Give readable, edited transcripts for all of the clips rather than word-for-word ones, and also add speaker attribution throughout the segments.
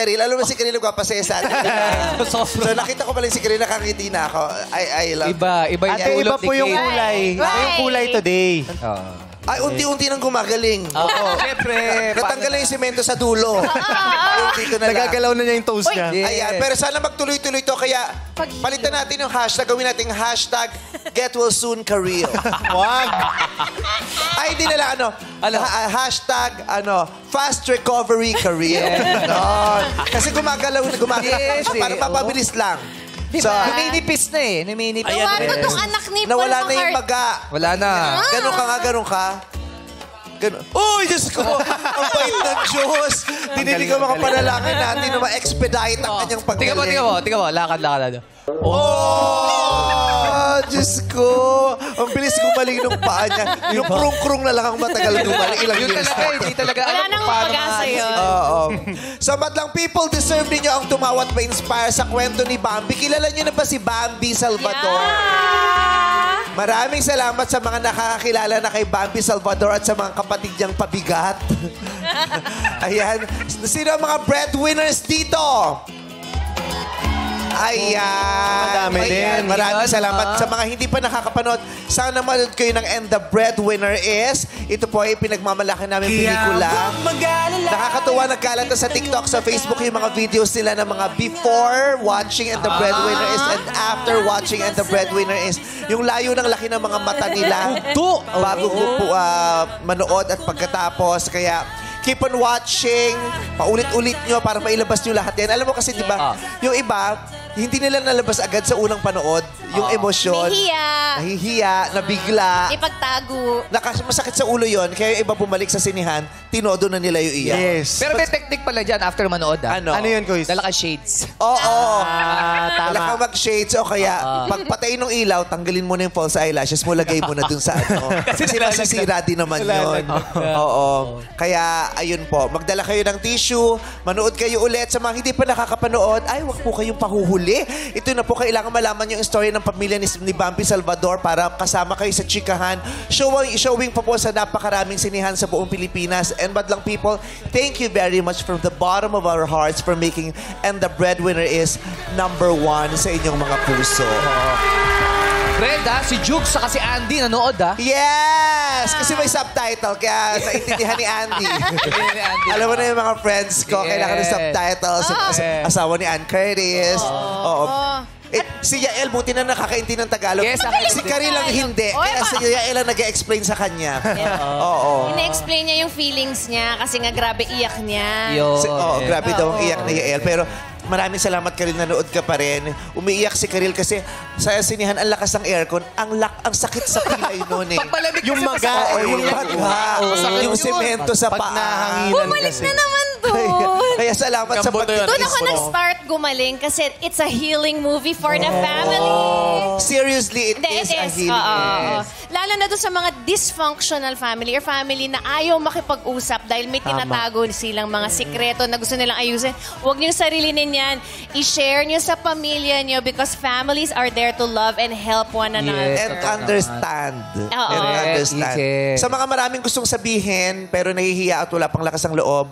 Speaker 1: Karil. Alam mo si Karil nagpapasaya sa atin. So nakita ko pala si Karil, nakangiti na ako. I love
Speaker 2: Iba yung
Speaker 3: Ate, iba
Speaker 2: ulot
Speaker 3: po
Speaker 2: ni
Speaker 3: yung
Speaker 2: Kate.
Speaker 3: kulay. Iba yung kulay today.
Speaker 1: Ay, unti-unti nang gumagaling.
Speaker 2: Oo, siyempre.
Speaker 1: Natanggal na yung semento sa dulo. Dito na lang.
Speaker 3: Nagagalaw na niya yung toes niya.
Speaker 1: Ayan, pero sana magtuloy-tuloy to. Kaya palitan natin yung hashtag. Gawin natin hashtag Get Well Soon Karil.
Speaker 3: Wag.
Speaker 1: Ay, hindi na lang hashtag Fast Recovery Karil. Ganon. Kasi gumagalaw.
Speaker 2: Yes,
Speaker 1: Para mapabilis lang.
Speaker 2: Diba? Numinipis na eh. Numinipis.
Speaker 4: Nawala tong anak ni Paul
Speaker 1: Nawala na yung
Speaker 4: McCartney.
Speaker 1: baga.
Speaker 2: Wala na.
Speaker 1: Ganon ka. Uy, Diyos ko! Ang bait ng Diyos! Dinilig ang mga panalangin natin na ma-expedite ang kanyang paggaling.
Speaker 2: Tingnan mo. Lakad.
Speaker 1: Oh, Diyos ko! Ang bilis gumaling ng paa niya. Yung krung-krung na lang ang matagal gumaling. Ilang
Speaker 2: Yun
Speaker 1: years
Speaker 2: talaga
Speaker 1: na.
Speaker 2: hindi talaga
Speaker 4: Wala
Speaker 2: alam
Speaker 4: nang
Speaker 2: kung paano
Speaker 4: pag-asa yun.
Speaker 1: Oo. Sa madlang people, deserve ninyo ang tumawa at ma-inspire sa kwento ni Bambi. Kilala niyo na ba si Bambi Salvador? Maraming salamat sa mga nakakakilala na kay Bambi Salvador at sa mga kapatid niyang pabigat. Ayan. Sino ang mga breadwinners dito? Ayan.
Speaker 3: Madami din.
Speaker 1: Maraming salamat sa mga hindi pa nakakapanood. Sana manood kayo ng And the Breadwinner is. Ito po ay pinagmamalaki namin pelikula. Nakakatuwa, nagkalat na sa TikTok, sa Facebook yung mga videos nila ng mga before watching And the Breadwinner is and after watching And the Breadwinner is. Yung layo ng laki ng mga mata nila. Bago po manood at pagkatapos. Kaya keep on watching. Paulit-ulit nyo para mailabas nyo lahat yan. Alam mo kasi, di ba, yung iba, hindi nila nalabas agad sa unang panood. Yung emosyon. Nahihiya, nabigla.
Speaker 4: Ipagtago.
Speaker 1: Masakit sa ulo yon. Kaya yung iba bumalik sa sinihan, tinodo na nila yung iyak.
Speaker 3: Yes.
Speaker 2: Pero may technique pala dyan after manood.
Speaker 1: Ano?
Speaker 3: Ano yun, Kuis?
Speaker 2: Dala ka shades.
Speaker 1: Oo.
Speaker 3: Tama.
Speaker 1: Wala kang mag-shades o kaya pagpatay ng ilaw, tanggalin mo na yung false eyelashes mo, lagay mo na dun sa Kasi masisira din naman yun. Oo. Kaya, ayun po. Magdala kayo ng tissue, manood kayo ulit. Sa mga hindi pa nakakapanood, ay, wag po kayong pahuhuli. Ito na po, kailangan malaman yung story ng pamilya ni Bambi Salvador para kasama kayo sa chikahan. Showing pa po sa napakaraming sinihan sa buong Pilipinas. And madlang people, thank you very much from the bottom of our hearts for making And the Breadwinner is #1 sa inyong mga puso.
Speaker 2: Fred, si Jukes saka si Andy nanood,
Speaker 1: Yes! Kasi may subtitle, kaya naintindihan ni Andy. Alam mo na yung mga friends ko, kailangan ng subtitles. Asawa ni Ann Curtis. Oo. Si Yael, buti na nakakaintindi ng Tagalog.
Speaker 2: Yes,
Speaker 1: si Karil lang hindi. Kaya si Yael ang nag-explain sa kanya. Oo.
Speaker 4: Ina-explain niya yung feelings niya kasi nga grabe iyak niya.
Speaker 1: Grabe daw ang iyak ni Yael. Pero maraming salamat, Karil, nanood ka pa rin. Umiiyak si Karil kasi sa sinihan, ang lakas ng aircon. Ang sakit sa pilay noon eh.
Speaker 2: Pagpalamig
Speaker 1: Yung maga, yung semento sa paa.
Speaker 3: Nahanginan
Speaker 4: Bumalik
Speaker 3: kasi.
Speaker 4: na naman doon.
Speaker 1: Kaya salamat sa pagtitis
Speaker 4: Doon ako
Speaker 1: mo.
Speaker 4: nag-start gumaling kasi it's a healing movie for the family.
Speaker 1: Seriously, it is a healing.
Speaker 4: Lalo na doon sa mga dysfunctional family or family na ayaw makipag-usap dahil may tinatago silang mga sikreto na gusto nilang ayusin. Huwag niyo sarilinin yan. I-share niyo sa pamilya niyo because families are there to love and help one another.
Speaker 1: And understand. And understand. Sa mga maraming gustong sabihin pero nahihiya at wala pang lakas ng loob,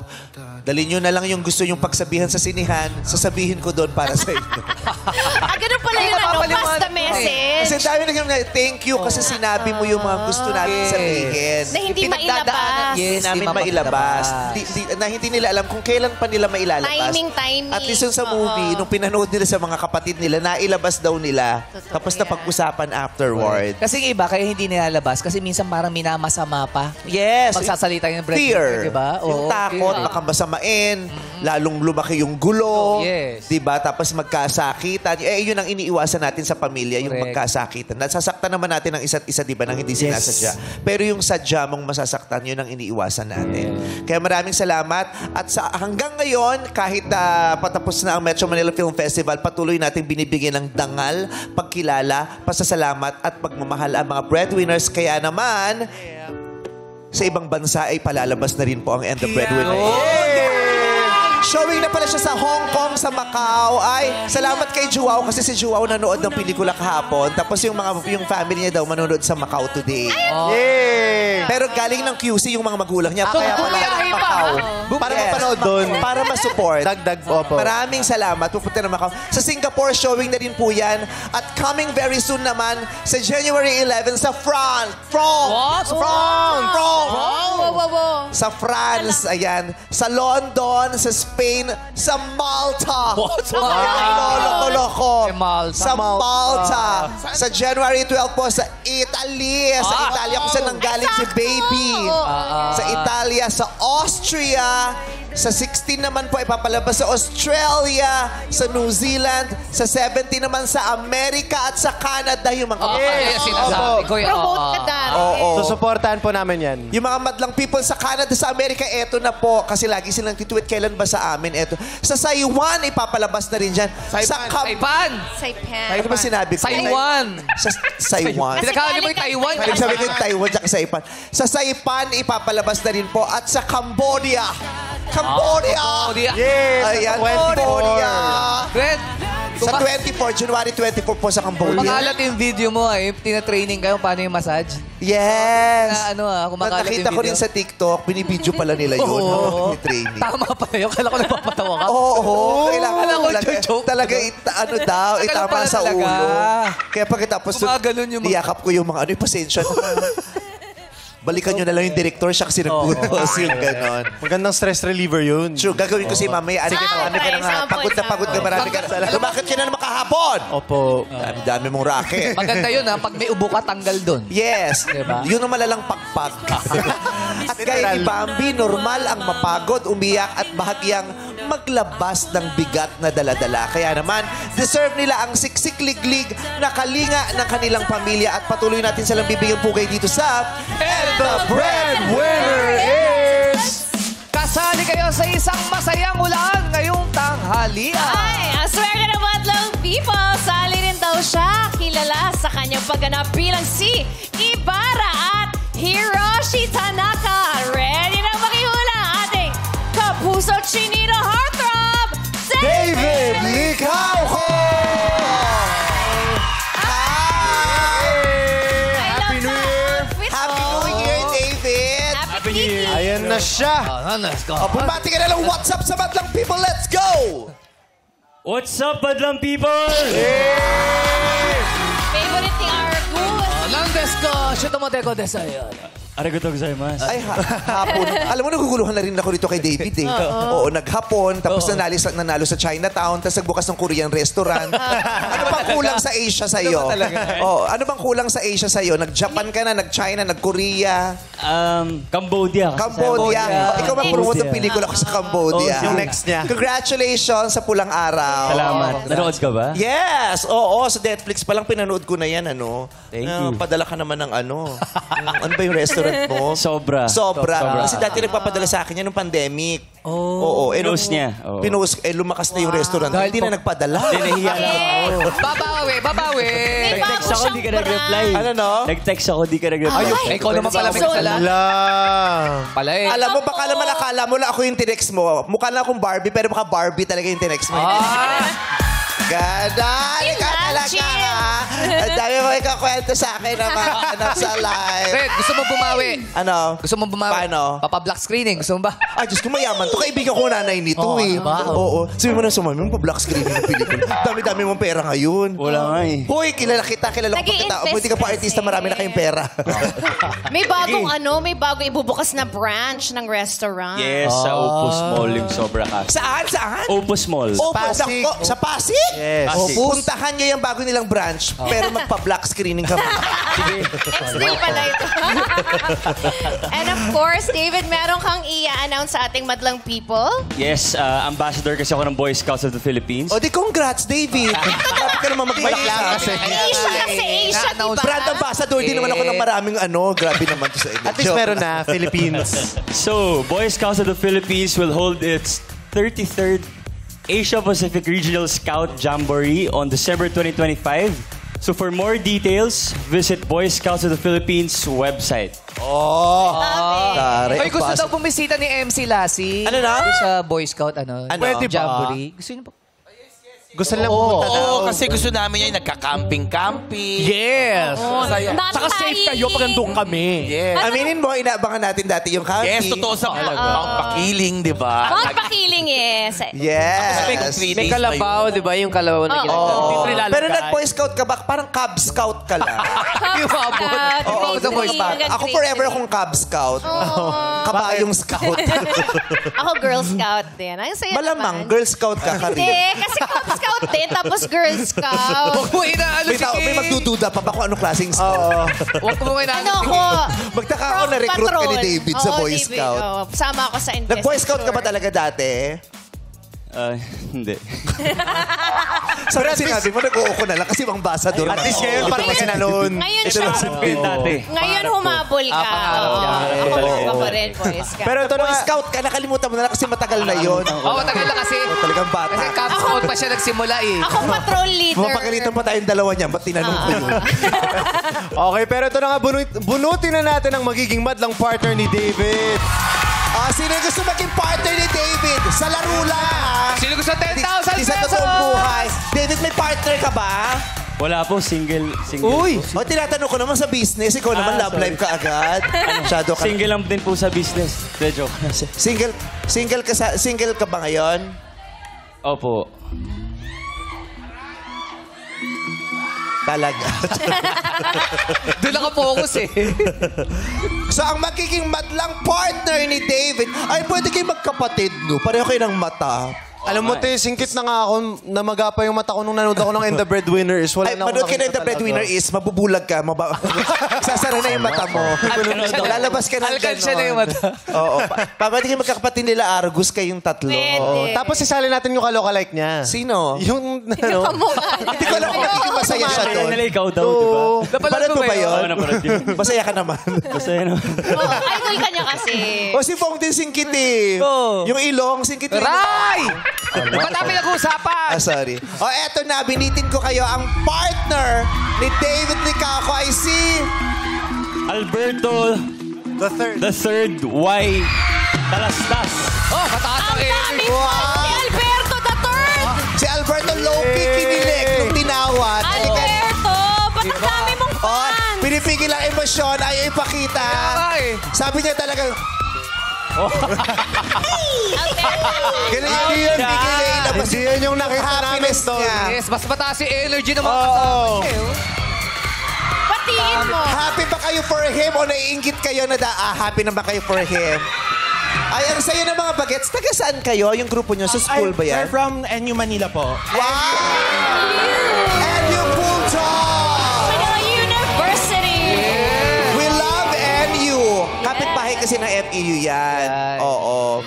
Speaker 1: dali nyo na lang yung gusto yung pagsabihan sa sinihan, sasabihin ko doon para sa inyo.
Speaker 4: Ganun pala yun, pass the message.
Speaker 1: Kasi dami na thank you kasi sinabi mo yung mga gusto natin sabihin.
Speaker 4: Na hindi mailabas.
Speaker 1: Yes, namin mailabas. Na hindi nila alam kung kailan pa nila mailalabas.
Speaker 4: Timing.
Speaker 1: At least sa movie, nung pinanood nila sa mga kapatid nila, nailabas daw nila. Tapos napag-usapan afterward.
Speaker 2: Kasi yung iba, kaya hindi nilalabas. Kasi minsan parang minamasama pa.
Speaker 1: Yes.
Speaker 2: Magsasalita yung
Speaker 1: Fear.
Speaker 2: diba?
Speaker 1: Yung takot, baka masamain, lalong lumaki yung gulo.
Speaker 2: Yes.
Speaker 1: Diba? Tapos magkasakitan. Yun ang iniiwasan natin sa pamilya, yung
Speaker 2: Correct.
Speaker 1: magkasakitan. Nasasaktan naman natin ang isa't isa, diba, nang hindi sinasadya. Pero yung sadya mong masasaktan, yun ang iniiwasan natin. Kaya maraming salamat. At hanggang ngayon, kahit patapos na ang Metro Manila Film Festival, patuloy natin binibigyan ng dangal, pagkilala, pasasalamat at pagmamahal ang mga breadwinners. Kaya naman, sa ibang bansa ay palalabas na rin po ang And the Breadwinner. Showing na pala siya sa Hong Kong, sa Macau. Ay, salamat kay Joao kasi si Joao nanood ng pelikula kahapon. Tapos yung family niya daw manonood sa Macau today.
Speaker 3: Yay!
Speaker 1: Pero galing ng QC yung mga magulang niya.
Speaker 2: So,
Speaker 1: Kaya pala
Speaker 2: bumiyahe
Speaker 1: ng
Speaker 2: pa.
Speaker 1: Macau.
Speaker 3: Para
Speaker 1: Yes.
Speaker 3: mapanood doon.
Speaker 1: Para ma-support.
Speaker 3: Dagdag, opo.
Speaker 1: Maraming salamat. Pupunta na Macau. Sa Singapore, showing na din po yan. At coming very soon naman sa January 11 sa France.
Speaker 2: What?
Speaker 1: Sa France, ayan. Sa London, sa Spain, sa Malta.
Speaker 2: What?
Speaker 1: Loko-loko.
Speaker 2: Sa Malta.
Speaker 1: Sa Malta. Sa January 12 po, sa Italy. Sa Italia kung saan nanggaling si Baby. Sa Italia, sa Austria. Sa 16 naman po, ipapalabas sa Australia, sa New Zealand, sa 17 naman sa Amerika at sa Canada yung mga
Speaker 2: Kaya sinasabi ko yan.
Speaker 4: Promote ka dati.
Speaker 3: Susuportahan po namin yan.
Speaker 1: Yung mga madlang people sa Canada, sa Amerika, eto na po. Kasi lagi silang titweet, kailan ba sa amin? Eto. Sa Saiwan, ipapalabas na rin dyan. Sa
Speaker 2: Saipan!
Speaker 4: Saipan.
Speaker 1: Ano ba sinabi ko?
Speaker 2: Saiwan!
Speaker 1: Sa Saiwan.
Speaker 2: Pinakakali mo yung Taiwan.
Speaker 1: Sabi ko yung Taiwan, tsaka Saipan. Sa Saipan, ipapalabas na rin po. At sa Cambodia. Cambodia!
Speaker 3: Yes!
Speaker 1: Ayan,
Speaker 3: 24.
Speaker 1: Cambodia.
Speaker 2: Fred,
Speaker 1: Sa 24, January 24 po sa Cambodia.
Speaker 2: kumakalat yung video mo tina-training kayo paano yung massage.
Speaker 1: Yes.
Speaker 2: Kumakalat yung
Speaker 1: Nakita ko
Speaker 2: video.
Speaker 1: rin sa TikTok, binibidyo pala nila yun.
Speaker 2: Oo.
Speaker 1: Training.
Speaker 2: Tama pala yun. Kala ko nagpapatawa ka.
Speaker 1: Oo, kailangan
Speaker 2: Kala ko
Speaker 1: talaga,
Speaker 2: joke.
Speaker 1: talaga itama
Speaker 2: pala
Speaker 1: sa
Speaker 2: talaga.
Speaker 1: ulo. Kaya pagkatapos
Speaker 2: Gumaganon yung mga-
Speaker 1: niyakap ko yung mga pasensya. Balikan nyo na lang yung director siya kasi nagputos yung ganon.
Speaker 3: Magandang stress reliever yun.
Speaker 1: Sure, gagawin ko si mamaya. Ano ka na nga,
Speaker 4: Sample.
Speaker 1: pagod na marami ka na. Lumakit ka na naman kahapon.
Speaker 3: Opo.
Speaker 1: Dami mong racket.
Speaker 2: Maganda yun ha. Pag may ubo ka, tanggal doon.
Speaker 1: Yes.
Speaker 2: Diba?
Speaker 1: Yun ang malalang pagpag. At kay ni Bambi, normal ang mapagod, umiyak at bahagyang maglabas ng bigat na daladala. Kaya naman, deserve nila ang siksik-liglig na kalinga ng kanilang pamilya at patuloy natin silang bibigyan pugay dito sa And the Breadwinner is...
Speaker 2: Kasali kayo sa isang masayang ulan ngayong tanghalian.
Speaker 4: Ay, ang swerte na madlang people. Sali rin daw siya. Kilala sa kanyang pagganap bilang si Ibarra at Hiroshi Tanaka. Ready na makihula ang ating kapuso chinito heartthrob,
Speaker 1: David Licauco!
Speaker 4: Happy New Year!
Speaker 1: Happy New Year, David!
Speaker 4: Happy New Year!
Speaker 3: Ayan na siya.
Speaker 2: Let's go.
Speaker 1: Bumati ka na lang, what's up sa madlang people? Let's go!
Speaker 5: What's up, madlang people?
Speaker 4: Favorite ni Argus.
Speaker 2: Landes ko. Shoot mo teko desayo.
Speaker 5: Arigatou gozaimasu.
Speaker 1: Ay, hapon. Alam mo, naguguluhan na rin ako dito kay David eh. Oo, naghapon, tapos nanalo sa Chinatown, tapos nagbukas ng Korean restaurant. Ano bang kulang sa Asia sa'yo? Oh, ano bang kulang sa Asia sa'yo? Nag-Japan ka na, nag-China, nag-Korea,
Speaker 5: Cambodia.
Speaker 1: Cambodia. Ikaw mag-promote ng pelikula ko sa Cambodia.
Speaker 3: Oh, yung next niya.
Speaker 1: Congratulations sa Pulang Araw.
Speaker 5: Salamat. Nanood ka ba?
Speaker 1: Yes! Oo, sa Netflix pa lang pinanood ko na yan, ano.
Speaker 5: Thank you.
Speaker 1: Padala ka naman ng ano. Ano ba yung restaurant mo?
Speaker 5: Sobra.
Speaker 1: Sobra. Kasi dati nagpapadala sa akin yan nung pandemic. Oo.
Speaker 5: Pinost niya. Oo.
Speaker 1: Pinost, lumakas na yung restaurant.
Speaker 2: Dahil
Speaker 1: Hindi na nagpadala.
Speaker 5: Nahiya lang ako.
Speaker 2: Babawi.
Speaker 4: May
Speaker 5: Nag-text
Speaker 4: bago
Speaker 5: ako, di ka
Speaker 4: siyang
Speaker 5: nag-reply.
Speaker 1: Ano, no?
Speaker 5: Nag-text ako, di ka nag-reply.
Speaker 2: Ay, ikaw naman pala may kasala.
Speaker 3: Wala.
Speaker 2: Pala eh.
Speaker 1: Alam mo, baka naman akala mo lang ako yung tinext mo. Mukha lang akong Barbie, pero baka Barbie talaga yung tinext mo. Ganda! Ikaw talaga ha! Ang dami mo ikakwento sa akin ng mga anak sa live.
Speaker 2: Fred, gusto mo bumawi?
Speaker 1: Ano?
Speaker 2: Gusto mo bumawi?
Speaker 1: Paano?
Speaker 2: Papa-black screening. Gusto mo ba?
Speaker 1: Ay, Diyos ko, mayaman to. Kaibigan ko nanay nito eh.
Speaker 2: diba?
Speaker 1: Oo. Sabi mo na sumami mo, pa-black screen ng pelikula. Dami-dami mong pera ngayon.
Speaker 5: Wala nga eh.
Speaker 1: Hoy, kilala ko pagkatao. Buti ka pa artista, marami na kayong pera.
Speaker 4: May bagong may bagong ibubukas na branch ng restaurant.
Speaker 5: Yes, sa Opus Mall yung sobra ka.
Speaker 1: Saan?
Speaker 5: Opus Mall.
Speaker 1: Pasig. Sa Pasig?
Speaker 3: Yes.
Speaker 1: Puntahan nyo yung bago nilang branch, pero magpa-black screening ka.
Speaker 4: Still pala ito. And of course, David, meron kang i-announce sa ating madlang people.
Speaker 5: Yes, ambassador kasi ako ng Boy Scouts of the Philippines.
Speaker 1: O di congrats, David. Grabe ka naman magbalak
Speaker 3: kasi.
Speaker 4: Asia kasi Asia, diba?
Speaker 1: Brand ambassador din naman ako ng maraming Grabe naman to sa inyo.
Speaker 3: At least meron na, Philippines.
Speaker 5: So, Boy Scouts of the Philippines will hold its 33rd Asia Pacific Regional Scout Jamboree on December 2025 So for more details, visit Boy Scouts of the Philippines website.
Speaker 1: Tare,
Speaker 2: Ay, gusto
Speaker 1: ang
Speaker 2: daw bumisita ni MC Lassie.
Speaker 1: Ano na?
Speaker 2: Doon sa Boy Scout,
Speaker 1: Ano?
Speaker 3: Pwede ba?
Speaker 2: Jamboree. Gusto niyo pa?
Speaker 3: Gusto nilang pumunta daw.
Speaker 6: Oo, kasi gusto namin yan, nagka-camping-camping.
Speaker 3: Yes!
Speaker 4: Saka
Speaker 3: Safe kayo pag nandun kami.
Speaker 6: Yes.
Speaker 1: Aminin mo, inaabangan natin dati yung camping.
Speaker 6: Yes, totoo sa pakiling, di ba?
Speaker 4: Huwag pakiling, yes.
Speaker 1: Yes.
Speaker 6: May
Speaker 7: Kalabaw, di ba? Yung kalabaw na ginagawa.
Speaker 1: Pero nag-Boy Scout ka ba? Parang Cub Scout ka lang.
Speaker 2: Yung abot.
Speaker 1: Oo,
Speaker 2: sa Boy Scout.
Speaker 1: Ako forever akong Cub Scout. Kabayong Scout.
Speaker 4: Ako Girl Scout din. Ang saya
Speaker 1: Malamang,
Speaker 4: naman.
Speaker 1: Girl Scout ka ka
Speaker 4: Hindi,
Speaker 1: rin.
Speaker 4: kasi Cub Scout din, tapos Girl Scout.
Speaker 2: Huwag mo inaalo si
Speaker 1: May magdududa pa ba kung anong klaseng scout?
Speaker 2: Huwag mo inaalo
Speaker 4: Ano
Speaker 2: si
Speaker 4: ako?
Speaker 1: Magtaka ako na-recruit ka ni David sa Boy Scout.
Speaker 4: Sama ako sa investiture.
Speaker 1: Nag-Boy Scout ka ba talaga dati?
Speaker 5: Hindi.
Speaker 1: Pero sinabi mo, nag-uoko na lang kasi mga ambassador.
Speaker 3: At least ngayon, parang ka na noon.
Speaker 4: Ngayon
Speaker 1: Ito
Speaker 4: siya.
Speaker 1: lang si
Speaker 5: Dati.
Speaker 4: Ngayon humabol ka. Oo. Ako pa rin, Boy Scout.
Speaker 1: Pero ito Boy Scout ka, nakalimutan mo na lang kasi matagal na yun.
Speaker 2: Oo, matagal na kasi.
Speaker 1: Talagang bata.
Speaker 2: Kasi Cub Scout pa siya nagsimula eh.
Speaker 4: Ako patrol leader.
Speaker 1: Mapakalitan pa tayong dalawa niyan. Ba't tinanong ko yun?
Speaker 3: Okay, pero ito na nga, bunutin na natin ang magiging madlang partner ni David.
Speaker 1: Sino yung gusto maging partner ni David? Sa laro lang.
Speaker 2: Sino gusto 10,000
Speaker 1: Di sa
Speaker 2: pesos?
Speaker 1: totoong buhay. David, may partner ka ba?
Speaker 5: Wala po, single.
Speaker 1: Uy! O, tinatanong ko naman sa business. Ikaw naman, love life ka agad. Masyado ka.
Speaker 5: Single lang din po sa business. De joke.
Speaker 1: Single ka ba ngayon?
Speaker 5: Opo.
Speaker 1: Talaga.
Speaker 2: Doon naka-focus eh.
Speaker 1: So, ang magiging madlang partner ni David, ay pwede kayo magkapatid, no? Pareho kayo ng mata.
Speaker 3: Alam mo, te, singkit na nga ako, namagapa yung mata ko nung nanood ako ng And the Breadwinner is wala
Speaker 1: Ay,
Speaker 3: na
Speaker 1: manood ka na The Breadwinner is, mabubulag ka. Sasara na yung mata mo. Lalabas ka ng
Speaker 2: Alkansya na yung mata.
Speaker 1: Oo. Pwede kayo magkakapatid nila Argus kayong tatlo.
Speaker 4: Pwede.
Speaker 3: Tapos isali natin yung kaloka-like niya.
Speaker 1: Sino?
Speaker 3: Yung, ano,
Speaker 1: Hindi ko alam kung magiging masaya siya doon.
Speaker 5: Nila ikaw daw, di ba?
Speaker 1: Napanood mo ba yun?
Speaker 5: Oo, napanood yun.
Speaker 1: Masaya ka naman.
Speaker 5: Basta yun.
Speaker 4: Idol ka niya kasi.
Speaker 1: O si Fong din singkit eh. Yung ilong, singkit yung ilong.
Speaker 2: Ray! Ba't namin nag-uusapan?
Speaker 1: Sorry. O eto na, binitin ko kayo. Ang partner ni David Liccaco ay si...
Speaker 5: Alberto the third Y Talastas.
Speaker 2: Oh, mataas ang
Speaker 4: Ang dami
Speaker 2: energy.
Speaker 4: fan ni Alberto the Third.
Speaker 1: Si Alberto Loki kinilig nung tinawad.
Speaker 4: Alberto, ba't ang dami mong
Speaker 1: O,
Speaker 4: fans?
Speaker 1: pinipigil ang emosyon, ayaw ipakita.
Speaker 2: Kaya eh.
Speaker 1: Sabi niya talagang, galing
Speaker 3: Hindi
Speaker 1: yun,
Speaker 3: yun.
Speaker 1: bigil niya ilabas
Speaker 3: Hindi yun yung nakita namin
Speaker 1: happiness
Speaker 3: doon.
Speaker 1: niya.
Speaker 2: Yes, mas mataas yung energy ng mga kasama niya. eh.
Speaker 4: Patingin mo.
Speaker 1: Happy ba kayo for him o naiingit kayo na happy na ba kayo for him? Ay, ang sayo ng mga bagets. Taga saan kayo? Yung grupo nyo? Sa school ba yan?
Speaker 8: We're from NU Manila po.
Speaker 1: Wow! And you Bulldog!
Speaker 4: Manila University.
Speaker 1: We love NU. Kapit-bahay kasi ng FEU yan.
Speaker 2: Yan.
Speaker 1: Oo.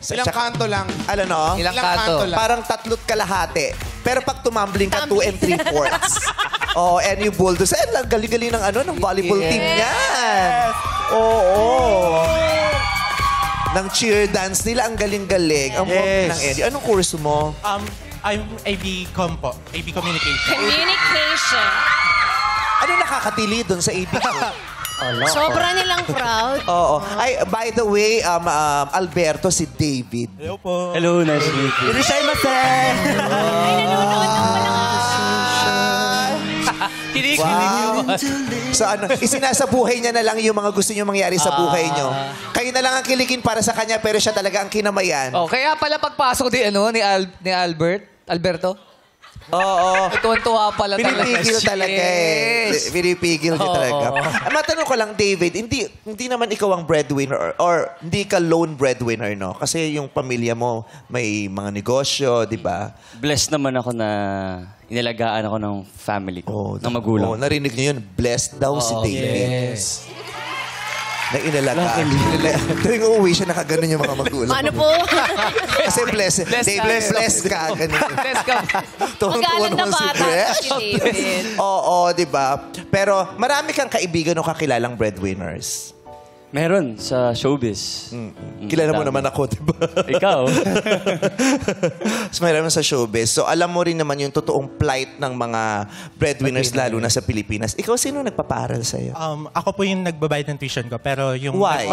Speaker 8: Ilang kanto lang.
Speaker 1: Ano no?
Speaker 2: Ilang kanto.
Speaker 8: lang.
Speaker 1: Parang tatlot kalahati. Pero pag tumambling ka, 2 and 3/4. Oo, NU Bulldogs. Eh, galing-galing ng ng volleyball team niyan. Oo. Ng cheer dance nila, ang galing-galing. Ang
Speaker 3: Yes.
Speaker 1: ng NU. Anong kurso mo?
Speaker 8: I'm AB Com po. AB Communication.
Speaker 4: Communication.
Speaker 1: Ano nakakatili doon sa AP ko?
Speaker 4: Sobra nilang proud.
Speaker 1: Oo. Ay, by the way, Alberto, si David.
Speaker 8: Hello po.
Speaker 5: Hello, nice to meet you.
Speaker 1: Wow. So isinasabuhay niya na lang yung mga gusto niyo mangyari sa buhay niyo. Kayo na lang ang kiligin para sa kanya, pero siya talaga ang kinamayan.
Speaker 2: Oh, kaya pala pagpasok ni Alberto,
Speaker 1: Oo.
Speaker 2: tuwan-tuwa pala talaga.
Speaker 1: Pinipigil
Speaker 2: siya.
Speaker 1: talaga eh.
Speaker 2: Yes.
Speaker 1: Pinipigil niya talaga. Matanong ko lang, David, hindi naman ikaw ang breadwinner or hindi ka lone breadwinner, no? Kasi yung pamilya mo may mga negosyo, di ba?
Speaker 5: Blessed naman ako na inalagaan ako ng family ko, ng magulang.
Speaker 1: Oh, narinig niyo yun, blessed daw si David.
Speaker 2: Yes.
Speaker 1: Na inalagaan. Tuwing uuwi siya, nakaganon yung mga magulang.
Speaker 4: Ano po?
Speaker 1: Kasi blessed. David, blessed ka. Ganun.
Speaker 2: Let's go.
Speaker 1: Tuwang-tuwa
Speaker 4: Magalang na
Speaker 1: naman si
Speaker 4: bata
Speaker 1: Fresh.
Speaker 4: si David.
Speaker 1: Oo, di ba? Pero marami kang kaibigan o kakilalang breadwinners.
Speaker 5: Meron sa showbiz.
Speaker 1: Kilala mo
Speaker 5: Dami.
Speaker 1: naman ako, di ba?
Speaker 5: Ikaw?
Speaker 1: So, mayroon sa showbiz. So, alam mo rin naman yung totoong plight ng mga breadwinners, lalo na sa Pilipinas. Ikaw, sino nagpapaaral sa'yo?
Speaker 8: Ako po yung nagbabayad ng tuition ko. Pero yung...
Speaker 1: Why?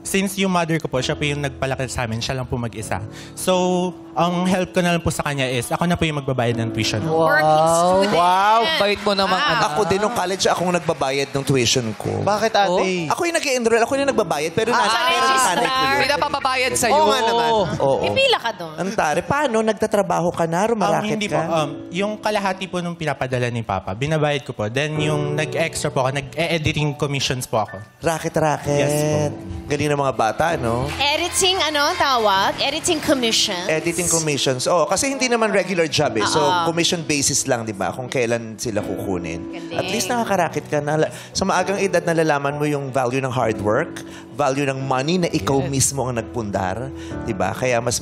Speaker 8: Since yung mother ko po, siya po yung nagpalaki sa amin. Siya lang po mag-isa. So, ang help ko na lang po sa kanya is, ako na po yung magbabayad ng tuition.
Speaker 4: Working student.
Speaker 7: Wow, bait mo naman.
Speaker 1: Ako din, nung college, akong nagbabayad ng tuition ko.
Speaker 3: Bakit ate?
Speaker 1: Ako yung nag-enroll, ako yung nagbabayad, pero
Speaker 4: sa
Speaker 1: pero
Speaker 4: registrar.
Speaker 1: nanay ko yun.
Speaker 7: Hindi na papabayad sa'yo.
Speaker 3: Oo nga naman.
Speaker 1: Oo.
Speaker 4: Pipila ka doon.
Speaker 1: Antare, paano? Nagtatrabaho ka na? Rumaraket
Speaker 8: Hindi
Speaker 1: ka?
Speaker 8: po. Yung kalahati po nung pinapadala ni Papa, binabayad ko po. Then yung nag-extra po ako, nag-editing commissions po ako.
Speaker 1: Racket.
Speaker 8: Yes, po.
Speaker 1: Galing ng mga bata, no?
Speaker 4: Editing, ano ang tawag? Editing commission.
Speaker 1: Editing commissions. Oo, kasi hindi naman regular job eh. So, commission basis lang, di ba? Kung kailan sila kukunin.
Speaker 4: Galing.
Speaker 1: At least nakakarakit ka na. Sa maagang edad, nalalaman mo yung value ng hard work, value ng money na ikaw mismo ang nagpundar. Di ba? Kaya mas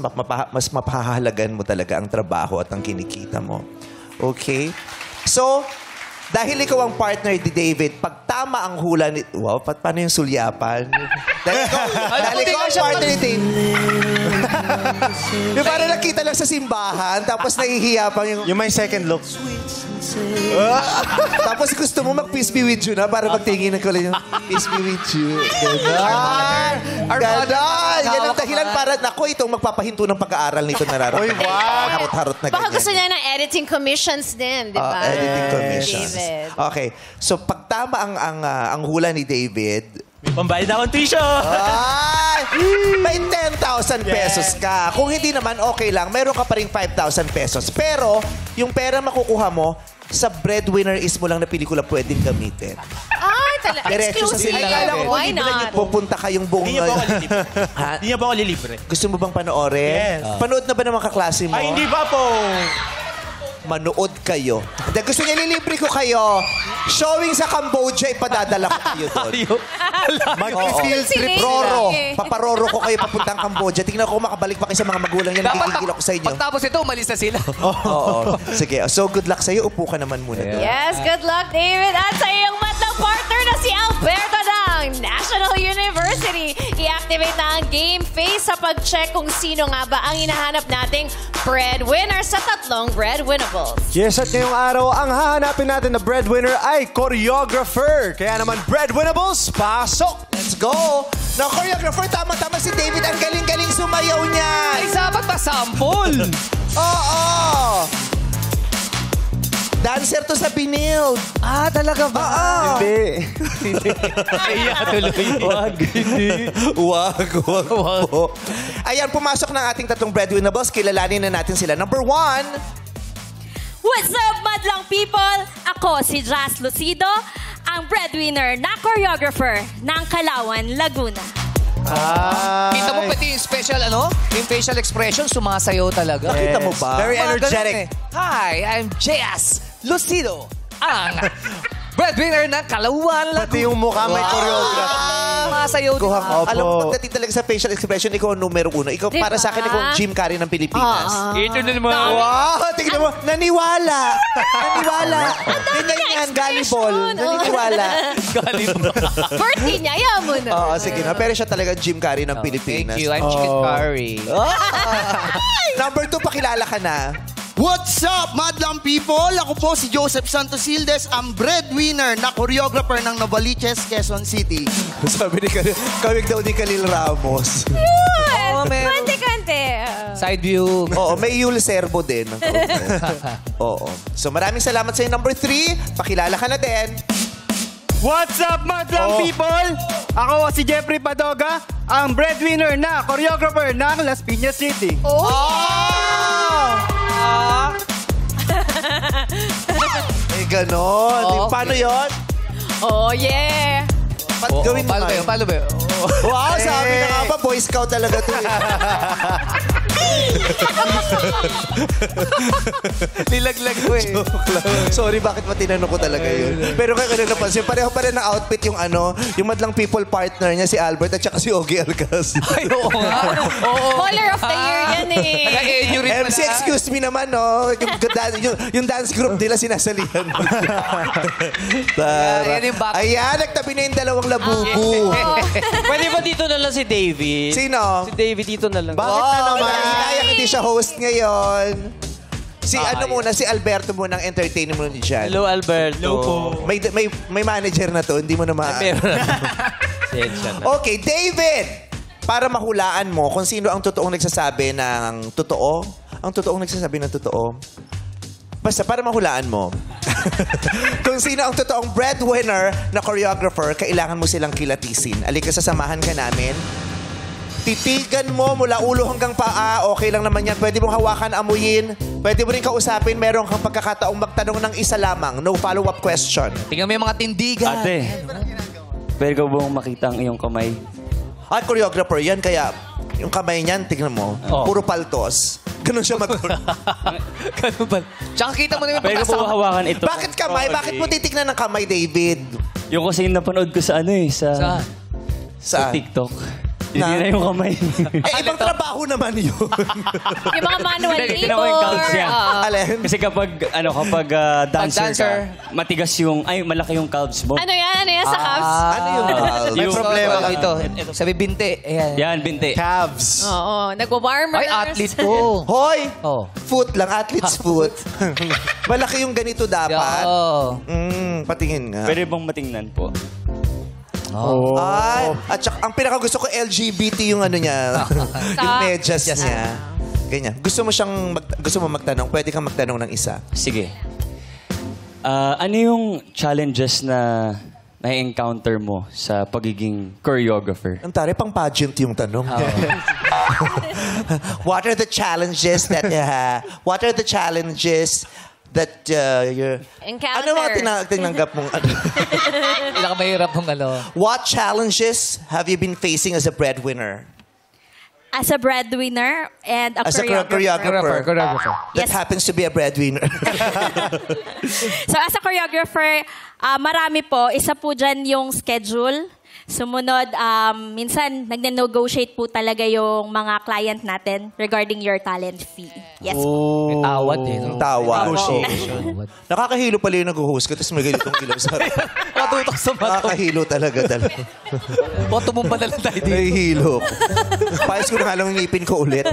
Speaker 1: mapahalagan mo talaga ang trabaho at ang kinikita mo. Okay? So, dahil ikaw ang partner ni David, pag tama ang hula ni... Wow, paano yung sulyapan? dahil ikaw ang partner ni David. Yung parang nakita lang sa simbahan, tapos nahihiya pa yung...
Speaker 3: Yung may second look.
Speaker 1: Tapos gusto mo mag-peace be with you na para magtingin ng kulay yung peace be with you. Ganon. Ganon. Yan ang dahilan para, naku, itong magpapahinto ng pag-aaral nito nararamdaman.
Speaker 3: Uy, wag.
Speaker 1: Harot-harot na
Speaker 4: Baka
Speaker 1: ganyan.
Speaker 4: gusto niya ng editing commissions din, di ba?
Speaker 1: Editing commissions.
Speaker 4: David.
Speaker 1: Okay. So, pag tama ang hula ni David,
Speaker 8: May pambayad akong tuition!
Speaker 1: ay, may 10,000 pesos ka. Kung hindi naman, okay lang. Meron ka pa rin 5,000 pesos. Pero, yung pera makukuha mo, sa breadwinner is mo lang na pelikula pwedeng gamitin.
Speaker 4: Ay, talaga.
Speaker 1: Diretso sa
Speaker 4: Exclusive.
Speaker 1: sila.
Speaker 4: Why not?
Speaker 1: Pupunta kayong buong...
Speaker 8: Hindi niya po ako lilibre.
Speaker 1: Ha?
Speaker 8: Hindi niya po ako lilibre.
Speaker 1: Gusto mo bang panoorin?
Speaker 8: Yes.
Speaker 1: Panood na ba ng mga kaklase mo?
Speaker 8: Ay, hindi ba po?
Speaker 1: Manood kayo. Hindi, gusto niya lilibre ko kayo. Showing sa Cambodia, ipadadala ko kayo doon.
Speaker 3: Mag-field trip.
Speaker 1: Roro. Paparoro ko kayo papuntang Cambodia. Tingnan ko kung makabalik pa kayo sa mga magulang yan. Nagigigil ako sa inyo.
Speaker 7: Pagtapos ito, umalis na sila.
Speaker 1: Oo. Sige. So, good luck sa'yo. Upo ka naman muna doon.
Speaker 4: Yes, good luck, David. At sa iyong matlang partner na si Alberto ng National University. I-activate na ang game face sa pag-check kung sino nga ba ang hinahanap nating breadwinner sa tatlong breadwinnables.
Speaker 3: Yes, at ngayong araw, ang hahanapin natin na breadwinner ay choreographer. Kaya naman, breadwinnables, pasok!
Speaker 1: Let's go! Na choreographer, tama-tama si David. Ang galing-galing sumayaw niya.
Speaker 7: Ay, sapat pa sample.
Speaker 1: Oo! Dancer to sa Binild.
Speaker 7: Ah, talaga ba?
Speaker 3: Hindi.
Speaker 7: Kaya tuloy. Wag.
Speaker 1: Wag po. Ayan, pumasok ng ating tatlong breadwinnables. Kilalanin na natin sila. Number 1,
Speaker 9: What's up, madlang people? Ako si Jazz Lucido, ang breadwinner na choreographer ng Kalawan, Laguna.
Speaker 7: Kita mo pati yung special, yung facial expression, sumasayaw talaga.
Speaker 1: Nakita mo ba?
Speaker 3: Very energetic.
Speaker 7: Hi, I'm Jazz Lucido, ang breadwinner ng Kalawan, Laguna.
Speaker 3: Pati yung mukha may choreograph.
Speaker 7: Sumasayaw din.
Speaker 1: Alam mo, pagdating talaga sa facial expression, ikaw ang numero 1. Ikaw, para sa akin, ikaw ang Jim Carrey ng Pilipinas.
Speaker 7: Ito na naman.
Speaker 1: Wow! Tingnan mo, naniwala! Naniwala! Ganyan yan, gullible. Naniniwala.
Speaker 4: Birthday niya, yaman mo na.
Speaker 1: Oo, sige na. Pero siya talaga Jim Carrey ng Pilipinas.
Speaker 7: Thank you, I'm Chicken Curry.
Speaker 1: Number 2, pakilala ka na.
Speaker 10: What's up, madlang people? Ako po si Joseph Santosildes, ang breadwinner na choreographer ng Novaliches, Quezon City.
Speaker 1: Sabi ni Khalil, kawig daw ni Khalil Ramos.
Speaker 7: Oo, meron.
Speaker 4: Kante-kante.
Speaker 7: Side view.
Speaker 1: Oo, may Yul Serbo din. Oo. So maraming salamat sa number 3. Pakilala ka na din.
Speaker 11: What's up, madlang people? Ako si Jeffrey Padoga, ang breadwinner na choreographer ng Las Piñas City.
Speaker 1: Eh, ganon. Paano yun?
Speaker 4: Oh, yeah.
Speaker 1: Gawin mo
Speaker 7: Paano ba
Speaker 1: nga.
Speaker 7: yun? Paano ba yun?
Speaker 1: Wow, sabi na nga ba, Boy Scout talaga to.
Speaker 7: Nilaglag ko eh.
Speaker 1: Sorry, bakit ba tinanong ko talaga yun? Pero kaya ko napansin, pareho pa rin ng outfit yung yung Madlang People partner niya, si Albert, at saka si Ogie Alcaz.
Speaker 7: Ay, oo nga.
Speaker 4: Color of the year yan eh.
Speaker 7: Naka-enyo rin pala.
Speaker 1: MC, excuse me naman, no? Yung dance group nila sinasalihan.
Speaker 7: Yan yung back.
Speaker 1: Ayan, nagtabi na yung dalawang labubu.
Speaker 5: Pwede ba dito na lang si David?
Speaker 1: Sino?
Speaker 5: Si David dito na lang.
Speaker 3: Bakit na naman?
Speaker 1: Hinayang hindi siya host ngayon. Si Alberto muna ang entertainer mo dyan.
Speaker 5: Hello, Alberto. Hello po.
Speaker 1: May manager na to, hindi mo na Okay, David! Para mahulaan mo kung sino ang totoong nagsasabi ng totoo, basta para mahulaan mo. Kung sino ang totoong breadwinner na choreographer, kailangan mo silang kilatisin. Alika, sasamahan ka namin. Titigan mo mula ulo hanggang paa. Okay lang naman yan. Pwede mong hawakan, amuyin. Pwede mo rin kausapin. Meron kang pagkakataong magtanong ng isa lamang. No follow-up question.
Speaker 7: Tingnan mo yung mga tindigan.
Speaker 5: Ate, pwede ko bang makita ang iyong kamay?
Speaker 1: At choreographer yan, kaya yung kamay niyan, tingnan mo, puro paltos. Ganun siya
Speaker 7: Ganun ba? Tsaka kita mo na yung
Speaker 5: Pwede ko ba hawakan ito?
Speaker 1: Bakit kamay? Bakit mo titignan ng kamay, David?
Speaker 5: Yung kasi yung napanood ko sa sa
Speaker 1: Saan?
Speaker 5: TikTok. Hindi na yung kamay.
Speaker 1: Ibang trabaho naman yun.
Speaker 4: Yung mga manual labor.
Speaker 5: Tingnan mo yung calves niya.
Speaker 1: Alin?
Speaker 5: Kasi kapag dancer ka, matigas malaki yung calves mo.
Speaker 4: Ano yan sa calves?
Speaker 1: Ano yung
Speaker 3: May problema ka.
Speaker 7: Ito, sabi binti. Ayan.
Speaker 5: Yan, binti.
Speaker 3: Calves.
Speaker 4: Oo, nagwa-warmers.
Speaker 7: Ay, athlete ko.
Speaker 1: Hoy!
Speaker 7: Oh.
Speaker 1: Foot lang, athlete's foot. Malaki yung ganito dapat.
Speaker 7: Oo.
Speaker 1: Patingin nga.
Speaker 5: Pwede bang matingnan po?
Speaker 1: Ay, at saka, ang pinakagusto ko LGBT yung niya. Yung medyas niya. Ganyan. Gusto mo magtanong? Pwede kang magtanong ng isa.
Speaker 5: Sige. Ano yung challenges na na-encounter mo sa pagiging choreographer?
Speaker 1: Ang tari, pang pageant yung tanong. What are the challenges that you're...
Speaker 4: Encounter.
Speaker 1: Ano mga tinanggap mong...
Speaker 7: Pinakamahirap mong
Speaker 1: What challenges have you been facing as a breadwinner?
Speaker 9: As a breadwinner and a
Speaker 1: As a
Speaker 9: choreographer.
Speaker 1: choreographer. That
Speaker 9: Yes.
Speaker 1: happens to be a breadwinner.
Speaker 9: So as a choreographer, marami po. Isa po dyan yung schedule. Sumunod, minsan nagne-negotiate po talaga yung mga client natin regarding your talent fee. Yes.
Speaker 7: May tawad eh.
Speaker 1: Tawad. Nakakahilo pala yung nag-host ko, tapos may ganitong ilaw sa harap.
Speaker 7: Matutok sa bato.
Speaker 1: Nakakahilo talaga.
Speaker 7: Baka tumumba na lang tayo dito.
Speaker 1: Nahihilo. Payos ko na nga lang yung ngipin ko ulit.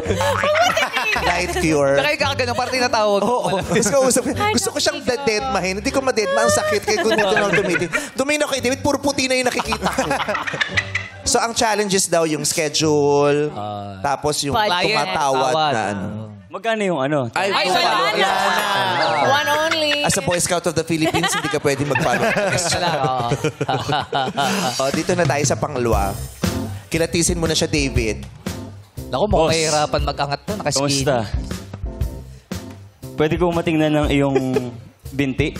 Speaker 1: Light cure.
Speaker 7: Nakay kakagano, parang tinatawag.
Speaker 1: Oo. Tapos kausap, gusto ko siyang deadmahin. Hindi ko ma-deadma. Ang sakit. Kaya kung dito lang tumitin. Tumingin ako kay David, puro puti na yung nakikita ko. So, ang challenges daw yung schedule, tapos yung tumatawad na
Speaker 5: Magkano yung
Speaker 1: Ay,
Speaker 4: wala na. One only.
Speaker 1: As a Boy Scout of the Philippines, hindi ka pwede mag-follow. Dito na tayo sa pangalawa. Kilatisin mo na siya, David.
Speaker 7: Naku, mukhang mahirapan mag-angat to. Nakaskin.
Speaker 5: Kamusta? Pwede ko matingnan ng iyong binti?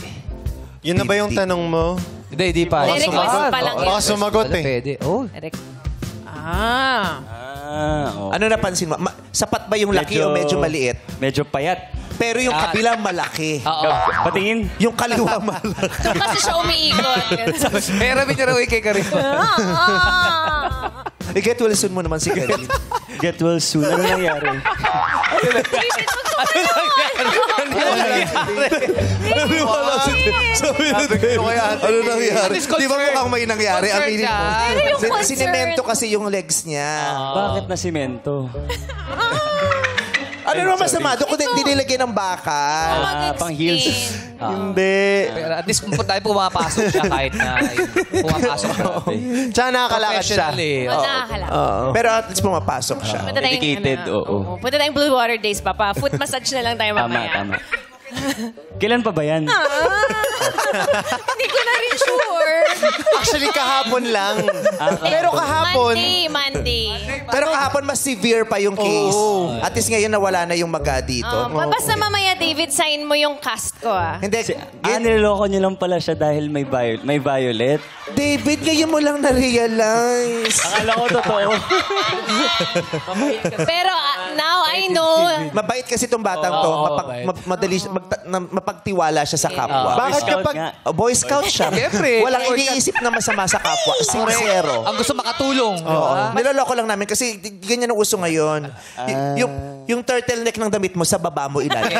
Speaker 3: Yun na ba yung tanong mo?
Speaker 7: Hindi pa.
Speaker 4: May request pa lang
Speaker 3: Baka
Speaker 4: yun.
Speaker 3: sumagot eh.
Speaker 7: Pwede. Oh.
Speaker 1: Ano napansin mo? Sapat ba yung laki o medyo maliit?
Speaker 5: Medyo payat.
Speaker 1: Pero yung kabila malaki.
Speaker 5: Patingin.
Speaker 1: Yung kaliwa malaki.
Speaker 4: So, kasi siya umiikot.
Speaker 7: Pero niya raw kay Karim.
Speaker 1: Get well soon mo naman si Karim.
Speaker 5: Get well soon. Ano nangyari?
Speaker 1: Ano nangyari? Di ba mukhang may nangyari?
Speaker 7: Concern siya.
Speaker 4: Pero yung concern.
Speaker 1: Sinemento kasi yung legs niya.
Speaker 5: Bakit na simento?
Speaker 1: Ano naman masama? Doon ko din nilagyan ng bakal.
Speaker 5: Pang heels.
Speaker 1: Hindi.
Speaker 7: Pero at least kung tayo pumapasok siya kahit na pumapasok siya.
Speaker 3: Tsaka nakakalakad siya.
Speaker 7: Professional eh.
Speaker 4: Nakakala.
Speaker 1: Pero at least pumapasok siya.
Speaker 4: Punta tayong,
Speaker 5: Dedicated, oo.
Speaker 4: Punta tayong Blue Water Days, Papa. Foot massage na lang tayo mamaya.
Speaker 5: Tama. Kailan pa ba yan?
Speaker 4: Hindi ko na rin sure.
Speaker 3: Actually, kahapon lang. Pero kahapon...
Speaker 4: Monday.
Speaker 1: Pero kahapon mas severe pa yung case. At least ngayon nawala na yung maga dito.
Speaker 4: Basta mamaya, David, sign mo yung cast ko, ah.
Speaker 1: Hindi.
Speaker 5: Niloloko niyo lang pala siya dahil may violet.
Speaker 1: David, ngayon mo lang na-realize.
Speaker 5: Akala ko totoo.
Speaker 4: Pero now I I know.
Speaker 1: Mabait kasi itong batang to. Mapagtiwala siya sa kapwa.
Speaker 3: Bakit kapag...
Speaker 1: Boy Scout siya.
Speaker 7: Siyempre.
Speaker 1: Walang iniisip na masama sa kapwa. Sincero.
Speaker 7: Ang gusto makatulong.
Speaker 1: Niloloko lang namin kasi ganyan ang uso ngayon. Yung turtleneck ng damit mo sa baba mo ilalim.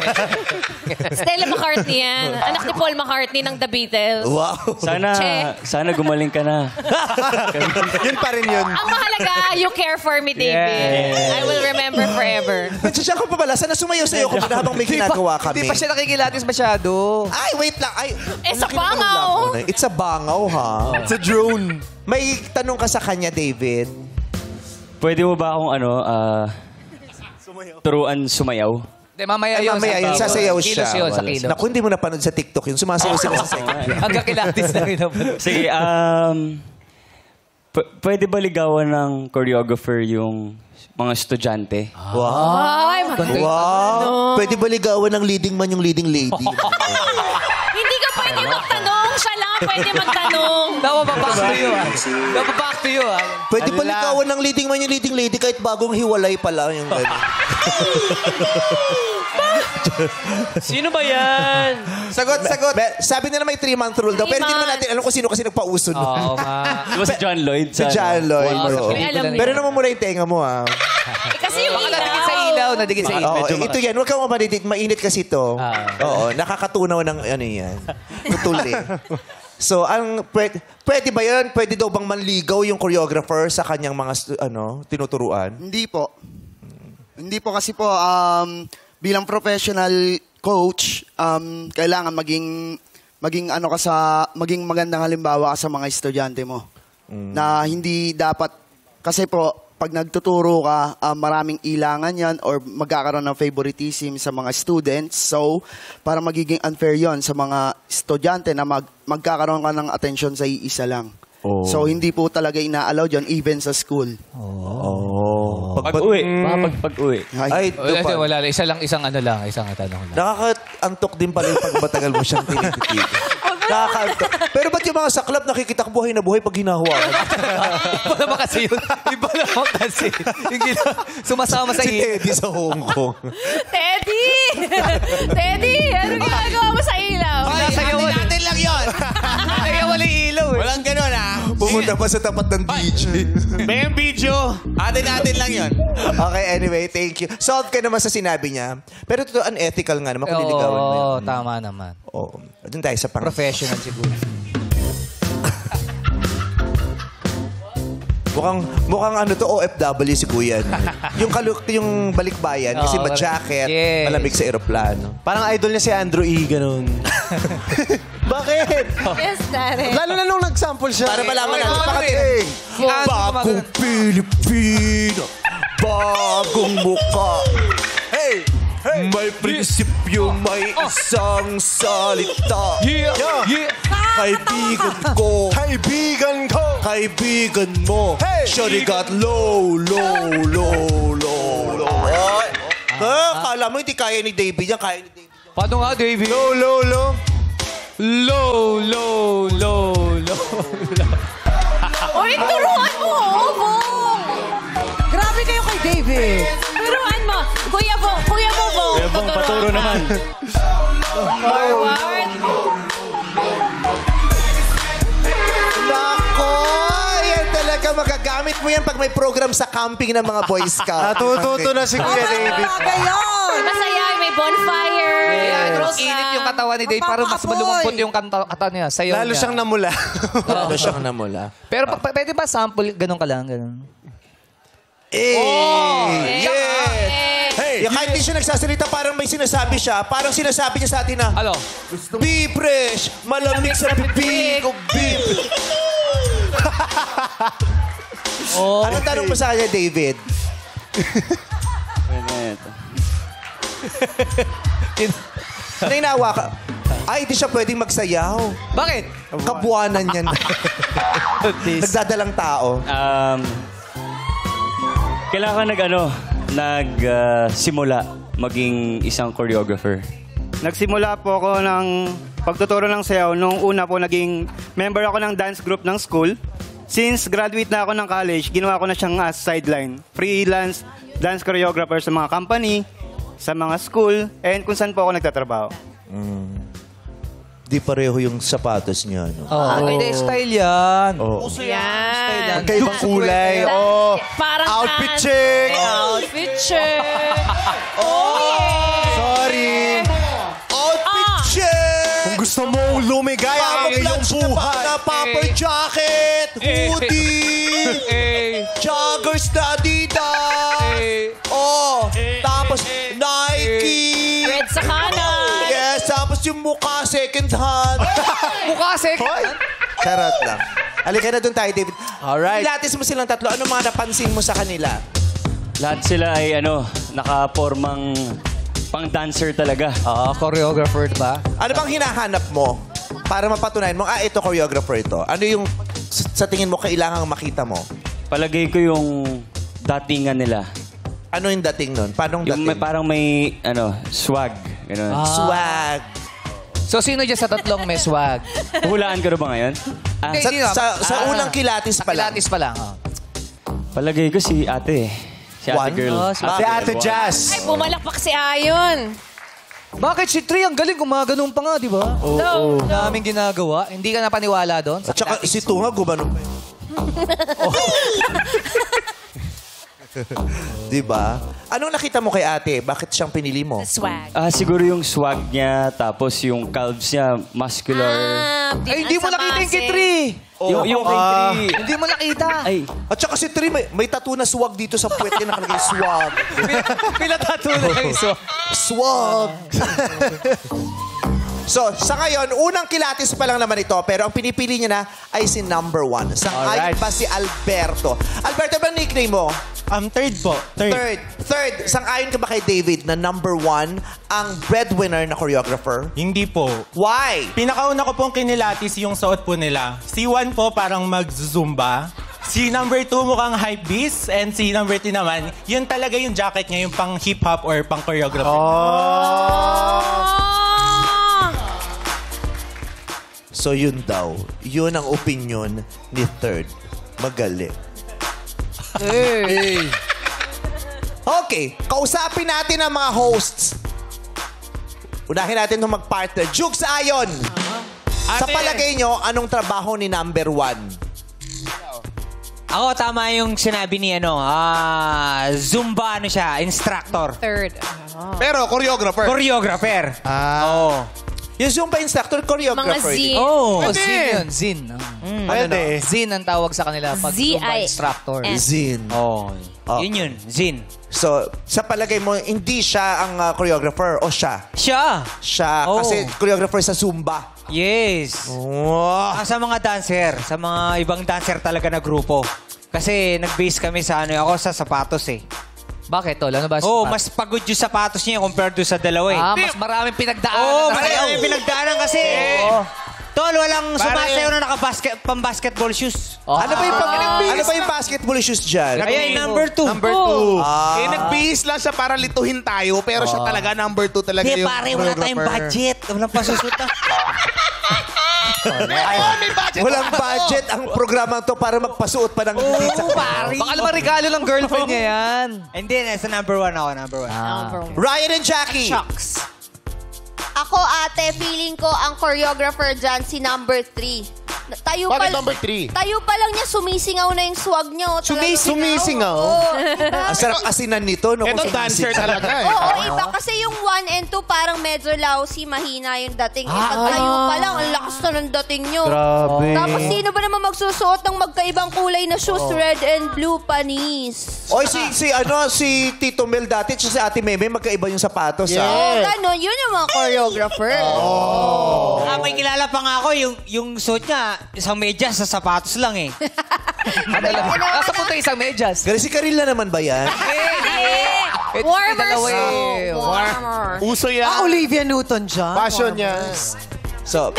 Speaker 4: Stella McCartney yan. Anak ni Paul McCartney ng The Beatles.
Speaker 1: Wow.
Speaker 5: Sana gumaling ka na.
Speaker 3: Yun pa rin yun.
Speaker 4: Ang mahalaga, you care for me, David. I will remember forever.
Speaker 1: Siya ko pa pala. Sana sumayaw sa'yo kung habang may ginagawa kami.
Speaker 7: Hindi pa siya nakikilatis masyado.
Speaker 1: Ay, wait lang. Ay,
Speaker 4: It's a bangaw.
Speaker 1: It's a bangaw, ha?
Speaker 3: It's a drone.
Speaker 1: May tanong ka sa kanya, David.
Speaker 5: Pwede mo ba akong turuan sumayaw?
Speaker 7: Hindi, mamaya yun.
Speaker 1: Mamaya yun, sasayaw siya.
Speaker 7: Kilos yun, sa kilos.
Speaker 1: Naku, hindi mo napanood sa TikTok yun. Sumasayaw sila sa second.
Speaker 7: Hanggang kilatis na rin.
Speaker 5: Sige, pwede ba ligawan ng choreographer yung mga estudyante?
Speaker 4: Ay,
Speaker 1: Wow. Pwede ba ligawan ng leading man yung leading lady?
Speaker 4: Hindi ka pwede magtanong. Siya lang pwede magtanong.
Speaker 7: Back to you.
Speaker 1: Pwede ba ligawan ng leading man yung leading lady kahit bagong hiwalay pa lang yung gano'n?
Speaker 5: Sino ba yan?
Speaker 1: Sagot. Sabi nila may 3-month rule daw. Pero hindi naman natin alam kung sino kasi nagpauso.
Speaker 7: Oo nga.
Speaker 5: Di ba si John Lloyd?
Speaker 1: Si John Lloyd. oo.
Speaker 4: May alam
Speaker 1: Pero naman muna yung tenga mo, ha?
Speaker 4: kasi yung
Speaker 7: Baka nadikit sa ilaw.
Speaker 1: Oo, ito yan. Huwag kang mamanidit. Mainit kasi ito. Oo, nakakatunaw ng ano yan. Tutuli. So, pwede ba yan? Pwede daw bang manligaw yung choreographer sa kanyang mga tinuturuan?
Speaker 10: Hindi po. Hindi po kasi po, bilang professional coach, kailangan maging magandang halimbawa ka sa mga estudyante mo. Na hindi dapat, kasi po, pag nagtuturo ka, maraming ilangan yan or magkakaroon ng favoritism sa mga students. So, para magiging unfair yon sa mga estudyante na magkakaroon ka ng attention sa iisa lang. So, hindi po talaga ina-allow yun even sa school.
Speaker 5: Pag-uwi. Pag-uwi.
Speaker 1: Ay,
Speaker 7: Wala lang. Isang tanong lang.
Speaker 1: nakaka-antok din pala yung pag matagal mo siyang tinititig. Nakaka-antok. Pero ba't yung mga saklap nakikita buhay na buhay pag hinahawakan?
Speaker 7: Iba naman kasi yun. Yung sumasama sa
Speaker 1: Si Teddy sa Hong Kong.
Speaker 4: Teddy! Teddy! Ano ginagawa mo sa ilaw?
Speaker 6: Natin lang yun.
Speaker 7: Kaya wala ilaw eh.
Speaker 6: Walang ganun, ha?
Speaker 1: Pumunta pa sa tapat ng DJ.
Speaker 6: May video. Atin lang yun.
Speaker 1: Okay, anyway, thank you. Solve ka naman sa sinabi niya. Pero ito, unethical nga naman kung niligawan mo
Speaker 7: Oo,
Speaker 1: yan.
Speaker 7: tama naman.
Speaker 1: Oo. Doon tayo sa
Speaker 7: Professional siguro.
Speaker 1: Mukhang OFW si Kuya. yung balikbayan, kasi jacket,
Speaker 7: Yes.
Speaker 1: malamig sa eroplano.
Speaker 3: Parang idol niya si Andrew E. Ganun. Bakit?
Speaker 4: Yes, Daddy.
Speaker 3: Lalo na nung nag-sample siya.
Speaker 1: Para malaman natin.
Speaker 3: Bagong Pilipino, bagong muka. Hey! May prinsipyo, may isang salita. Kaibigan mo. Shawty got low.
Speaker 1: Kala mo hindi kaya ni David yan. Kaya ni David yan.
Speaker 7: Paano nga, David?
Speaker 3: Low.
Speaker 4: Uy, turuan mo, Bong!
Speaker 2: Grabe kayo kay David.
Speaker 4: Turuan mo. Kuya Bong,
Speaker 5: Bong, paturo naman.
Speaker 4: Forward.
Speaker 1: Nako! Yan talaga magagamit mo yan pag may program sa camping ng mga Boy Scout.
Speaker 3: Natututo na si Kuya David.
Speaker 4: Masaya, may bonfire.
Speaker 7: Init yung katawan ni Dave para mas malumumpot yung kata niya. Sayaw
Speaker 3: Lalo
Speaker 7: niya.
Speaker 3: siyang namula.
Speaker 1: Lalo siyang namula.
Speaker 7: Pero pwede ba sample? Ganun ka lang, ganun.
Speaker 1: Hey! Kahit di siya nagsasalita, parang may sinasabi siya. Parang sinasabi niya sa atin na,
Speaker 7: Ano?
Speaker 1: be fresh, malamig sa bibig ko, be Anong tanong mo sa kanya, David? Nainawa ka. Ay, di siya pwedeng magsayaw.
Speaker 7: Bakit?
Speaker 1: Kabuanan yan. Nagdadalang tao.
Speaker 5: Kailangan nagsimula maging isang choreographer.
Speaker 11: Nagsimula po ako ng pagtuturo ng sayaw. Nung una po, naging member ako ng dance group ng school. Since graduate na ako ng college, ginawa ko na siyang as sideline. Freelance dance choreographer sa mga company, sa mga school, and kung saan po ako nagtatrabaho.
Speaker 1: Di pareho yung sapatos niya, no?
Speaker 7: Hindi, style yan.
Speaker 4: Yan.
Speaker 3: Magkaibang kulay. Oh.
Speaker 4: Parang
Speaker 3: Outfit check.
Speaker 4: Outfit check.
Speaker 3: Sorry.
Speaker 1: Outfit check!
Speaker 3: Kung gusto mong lumigay ang iyong buhay.
Speaker 1: Na puffer jacket, hoodie, joggers na Adidas. Tapos Nike.
Speaker 4: Red sa kanan.
Speaker 1: Yes, tapos yung mukha second hand.
Speaker 7: Mukha second.
Speaker 1: Charot lang. Halika na doon tayo, David.
Speaker 3: Alright.
Speaker 1: Pilates mo silang tatlo. Ano mga napansin mo sa kanila?
Speaker 5: Lahat sila ay nakapormang pang-dancer talaga.
Speaker 7: Choreographer ba?
Speaker 1: Ano bang hinahanap mo para mapatunayan mo, ito choreographer ito? Ano yung sa tingin mo kailangang makita mo?
Speaker 5: Palagay ko yung datingan nila.
Speaker 1: Ano yung dating nun? Paano
Speaker 5: Yung
Speaker 1: dating?
Speaker 5: parang may, swag. Ganun.
Speaker 1: Swag.
Speaker 7: So, sino dyan sa tatlong may swag?
Speaker 5: Hulaan ko na ba ngayon?
Speaker 7: Hindi,
Speaker 1: Sa unang kilatis pa lang.
Speaker 7: Pilates pa lang.
Speaker 5: Palagay ko si ate. Si ate
Speaker 1: One?
Speaker 5: girl.
Speaker 3: Si Ate Jazz.
Speaker 4: Ay, pumalakpak si Ayon.
Speaker 7: Bakit si Trey? Ang galing, gumaganon pa nga, di ba?
Speaker 4: No.
Speaker 7: Daming ginagawa. Hindi ka napaniwala doon?
Speaker 1: At saka si Tunga, gumanon pa. Diba? Anong nakita mo kay ate? Bakit siyang pinili mo?
Speaker 4: Swag.
Speaker 5: Siguro yung swag niya, tapos yung calves niya, muscular.
Speaker 7: Ay, hindi mo nakita yung kay Trey.
Speaker 5: Yung kay Tree.
Speaker 7: Hindi mo nakita.
Speaker 5: Ay,
Speaker 1: At saka si Tri, may tattoo na swag dito sa puwet niya nakalagay swag.
Speaker 7: Pinatato na yung swag.
Speaker 1: Swag! So, sa ngayon, unang kilatis pa lang naman ito, pero ang pinipili niya na ay si number 1. Sang-ayon
Speaker 3: Alright.
Speaker 1: pa si Alberto. Alberto, ba nickname mo?
Speaker 8: Third po. Third.
Speaker 1: Third. Sang-ayon ka ba kay David na number 1 ang breadwinner na choreographer?
Speaker 8: Hindi po.
Speaker 1: Why?
Speaker 8: Pinakauna ko pong kinilatis yung suot po nila. Si 1 po parang mag-zumba. Si number 2 mukhang hype beast. And si number 3 naman, yun talaga yung jacket niya, yung pang hip-hop or pang choreography.
Speaker 1: So yun daw. Yun ang opinion ni Third. Magaling. Okay, kausapin natin ang mga hosts. Unahin natin itong mag-partner. Jukes Ayon. Sa palagay nyo, anong trabaho ni number 1?
Speaker 12: Ako, tama yung sinabi ni Zumba, instructor.
Speaker 4: Third.
Speaker 6: Pero choreographer.
Speaker 12: Choreographer. Oo.
Speaker 1: Yung Zumba instructor, choreographer.
Speaker 4: Mga Z.
Speaker 7: Oh, Zin yun. Zin.
Speaker 3: Pwede.
Speaker 7: Zin ang tawag sa kanila pag Zumba instructor.
Speaker 1: Zin.
Speaker 12: Oh. Yun. Zin.
Speaker 1: So, sa palagay mo, hindi siya ang choreographer o siya?
Speaker 12: Siya.
Speaker 1: Siya.
Speaker 12: Oh.
Speaker 1: Kasi choreographer sa Zumba.
Speaker 12: Yes.
Speaker 1: Wow.
Speaker 12: Sa mga dancer. Sa mga ibang dancer talaga na grupo. Kasi nag-base kami sa ako sa sapatos eh.
Speaker 7: Bakit, Tol? Ano ba?
Speaker 12: Mas pagod yung sapatos niya compared doon sa dalawa eh.
Speaker 7: Mas maraming pinagdaanan.
Speaker 12: Mas maraming pinagdaanan kasi. Tol, walang sumasayaw na pang-basketball shoes.
Speaker 1: Ano ba yung basketball shoes dyan?
Speaker 12: Kaya yung number 2.
Speaker 6: Number 2. Nagbihis lang siya para lituhin tayo, pero siya talaga number 2 talaga yung
Speaker 12: pare, wala tayong budget. Walang pasusuta.
Speaker 1: Walang budget ang programang to para magpasuot pa ng sa
Speaker 12: pare.
Speaker 7: Baka naman regalo ng girlfriend niya yan.
Speaker 12: Hindi, nasa number 1 ako, number 1.
Speaker 1: Ryan and Jackie.
Speaker 4: Shucks.
Speaker 13: Ako, ate, feeling ko ang choreographer dyan si number 3. Tayo
Speaker 6: Bakit
Speaker 13: pa,
Speaker 6: number 3?
Speaker 13: tayo pa lang niya, sumisingaw na yung swag niya. Oh,
Speaker 3: Sumisingaw?
Speaker 13: Oo.
Speaker 1: Ang sarap asinan nito. No?
Speaker 6: Ito dancer talaga eh.
Speaker 13: Oo, iba. Kasi yung 1 and 2 parang medyo lousy, mahina yung dating. Pag tayo pa lang, ang lakas na ng dating nyo.
Speaker 3: Grabe.
Speaker 13: Tapos sino ba naman magsusuot ng magkaibang kulay na shoes, red and blue panis?
Speaker 1: Oy, si Tito Mel dati, si Ate Meme, magkaiba yung sapatos.
Speaker 13: Oo, gano'n. Yun yung mga choreographer.
Speaker 12: May kilala pa nga ako, yung suit niya, isang medyas sa sapatos lang eh.
Speaker 7: Nasa punta isang medyas.
Speaker 1: Pero si Karila naman ba yan?
Speaker 13: Warmer
Speaker 7: Warmer.
Speaker 6: Uso yan.
Speaker 7: Olivia Newton dyan.
Speaker 6: Passion niya.
Speaker 1: So,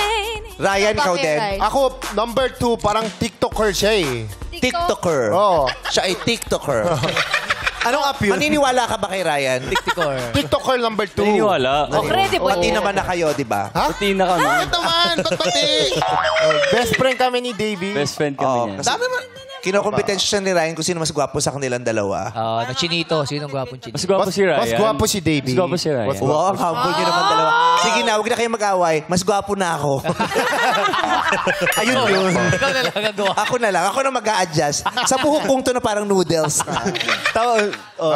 Speaker 1: Ryan, ikaw din.
Speaker 6: Ako, number 2, parang TikToker siya eh.
Speaker 1: TikToker.
Speaker 6: Oo.
Speaker 1: Siya ay TikToker.
Speaker 3: Anong app yun?
Speaker 1: Maniniwala ka ba kay Ryan?
Speaker 6: TikToker number 2.
Speaker 5: Naniniwala.
Speaker 1: Pati naman na kayo, di ba?
Speaker 5: Pati na kami.
Speaker 6: Ito man, ba't pati? Best friend kami ni Davey.
Speaker 5: Best friend kami niya.
Speaker 1: Dami mo. Kinokompetensya siya ni Ryan kung sino mas gwapo sa kanilang dalawa.
Speaker 7: Na chinito. Sinong gwapong chinito?
Speaker 5: Mas gwapo si Ryan.
Speaker 3: Mas gwapo si Davey.
Speaker 5: Mas gwapo si Ryan.
Speaker 1: Wow, ang humble niyo naman dalawa. Sige na, huwag na kayo mag-away. Mas gwapo na ako. Ayun yun.
Speaker 7: Ikaw na lang gagawa.
Speaker 1: Ako na lang. Ako na mag-a-adjust. Sa buhok kong to na parang noodles.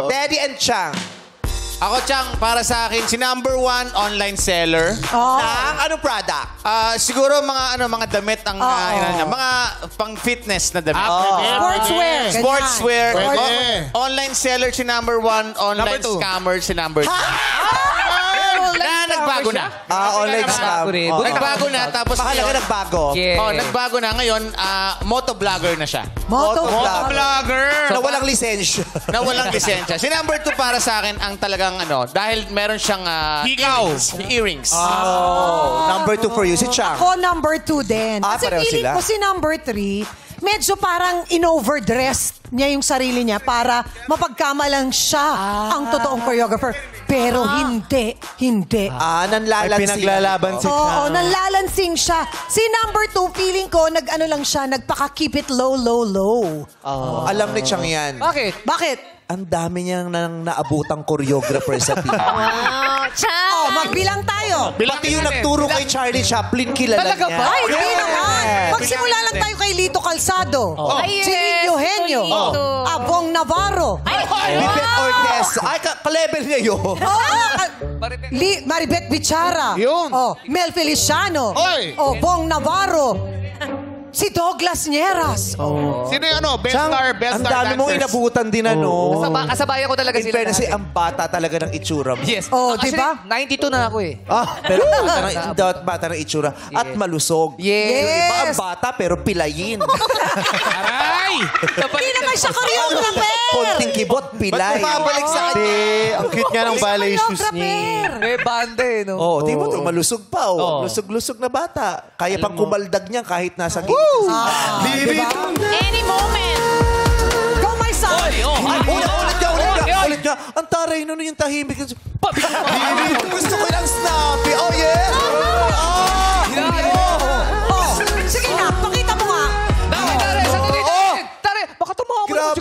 Speaker 1: Teddy and Chang.
Speaker 6: Ako, Chang, para sa akin, si number 1 online seller.
Speaker 1: Ng anong product?
Speaker 6: Siguro mga damit ang mga pang-fitness na damit.
Speaker 14: Sportswear.
Speaker 6: Sportswear.
Speaker 14: Pwede.
Speaker 6: Online seller si number 1, online scammer si number 2. Nagbago na.
Speaker 1: Online scam.
Speaker 6: Nagbago na, tapos
Speaker 1: Mahalaga nagbago.
Speaker 6: nagbago na. Ngayon, motovlogger na siya.
Speaker 1: Motovlogger. Na walang lisensya.
Speaker 6: Na walang lisensya. Si number 2 para sa akin ang talagang dahil meron siyang earrings.
Speaker 1: Number 2 for you, si Chang.
Speaker 14: Ako number 2 din. Kasi
Speaker 1: pareho
Speaker 14: feeling
Speaker 1: sila.
Speaker 14: ko si number 3, medyo parang in-overdress niya yung sarili niya para mapagkamalang siya ang totoong choreographer. Pero hindi.
Speaker 1: Nanlalansing.
Speaker 3: Pinaglalaban si Chang.
Speaker 14: Oo, nanlalansing siya. Si number 2, feeling ko, nagpaka-keep it low.
Speaker 1: Alam ni Chang yan.
Speaker 14: Bakit?
Speaker 1: Ang dami niyang naabutang choreographer sa team.
Speaker 4: Wow, Chang!
Speaker 14: Magbilang tayo.
Speaker 1: Pati yung nagturo kay Charlie Chaplin, kilala niya.
Speaker 14: Ay, hindi naman. Magsimula lang tayo kay Lito Calzado. Si Lito Eugenio. Abong Navarro.
Speaker 1: Bibet Ortez. Ay, ka-level niya yun.
Speaker 14: Maribeth Bichara. Mel Feliciano. Bong Navarro. Si Douglas Nieras.
Speaker 6: Sino yung best star
Speaker 1: Ang dami mong inabutan din
Speaker 7: Kasabayan ko talaga sila.
Speaker 1: In fairness, ang bata talaga ng itsura mo.
Speaker 7: Yes.
Speaker 14: Di ba?
Speaker 7: 92 na ako eh.
Speaker 1: Pero bata ng itsura. At malusog.
Speaker 14: Yes.
Speaker 1: Iba ang bata pero pilayin.
Speaker 6: Aray!
Speaker 14: Hindi naman siya choreographer.
Speaker 1: Konting kibot, pilay.
Speaker 3: Babalik sa akin. Ang cute nga ng ballet shoes niya.
Speaker 7: May banda eh, no?
Speaker 1: Di mo to, malusog pa. Lusog-lusog na bata. Kaya pang kumaldag niya kahit nasa gilid.
Speaker 14: Diba?
Speaker 4: Any moment.
Speaker 14: Go, my son.
Speaker 1: Ulit niya. Ang taray nun yung tahimik. Gusto ko lang snappy. Oh, yes!
Speaker 14: Sige na, pakita mo nga.
Speaker 7: Tare, baka tumawa mo.
Speaker 1: Grabe.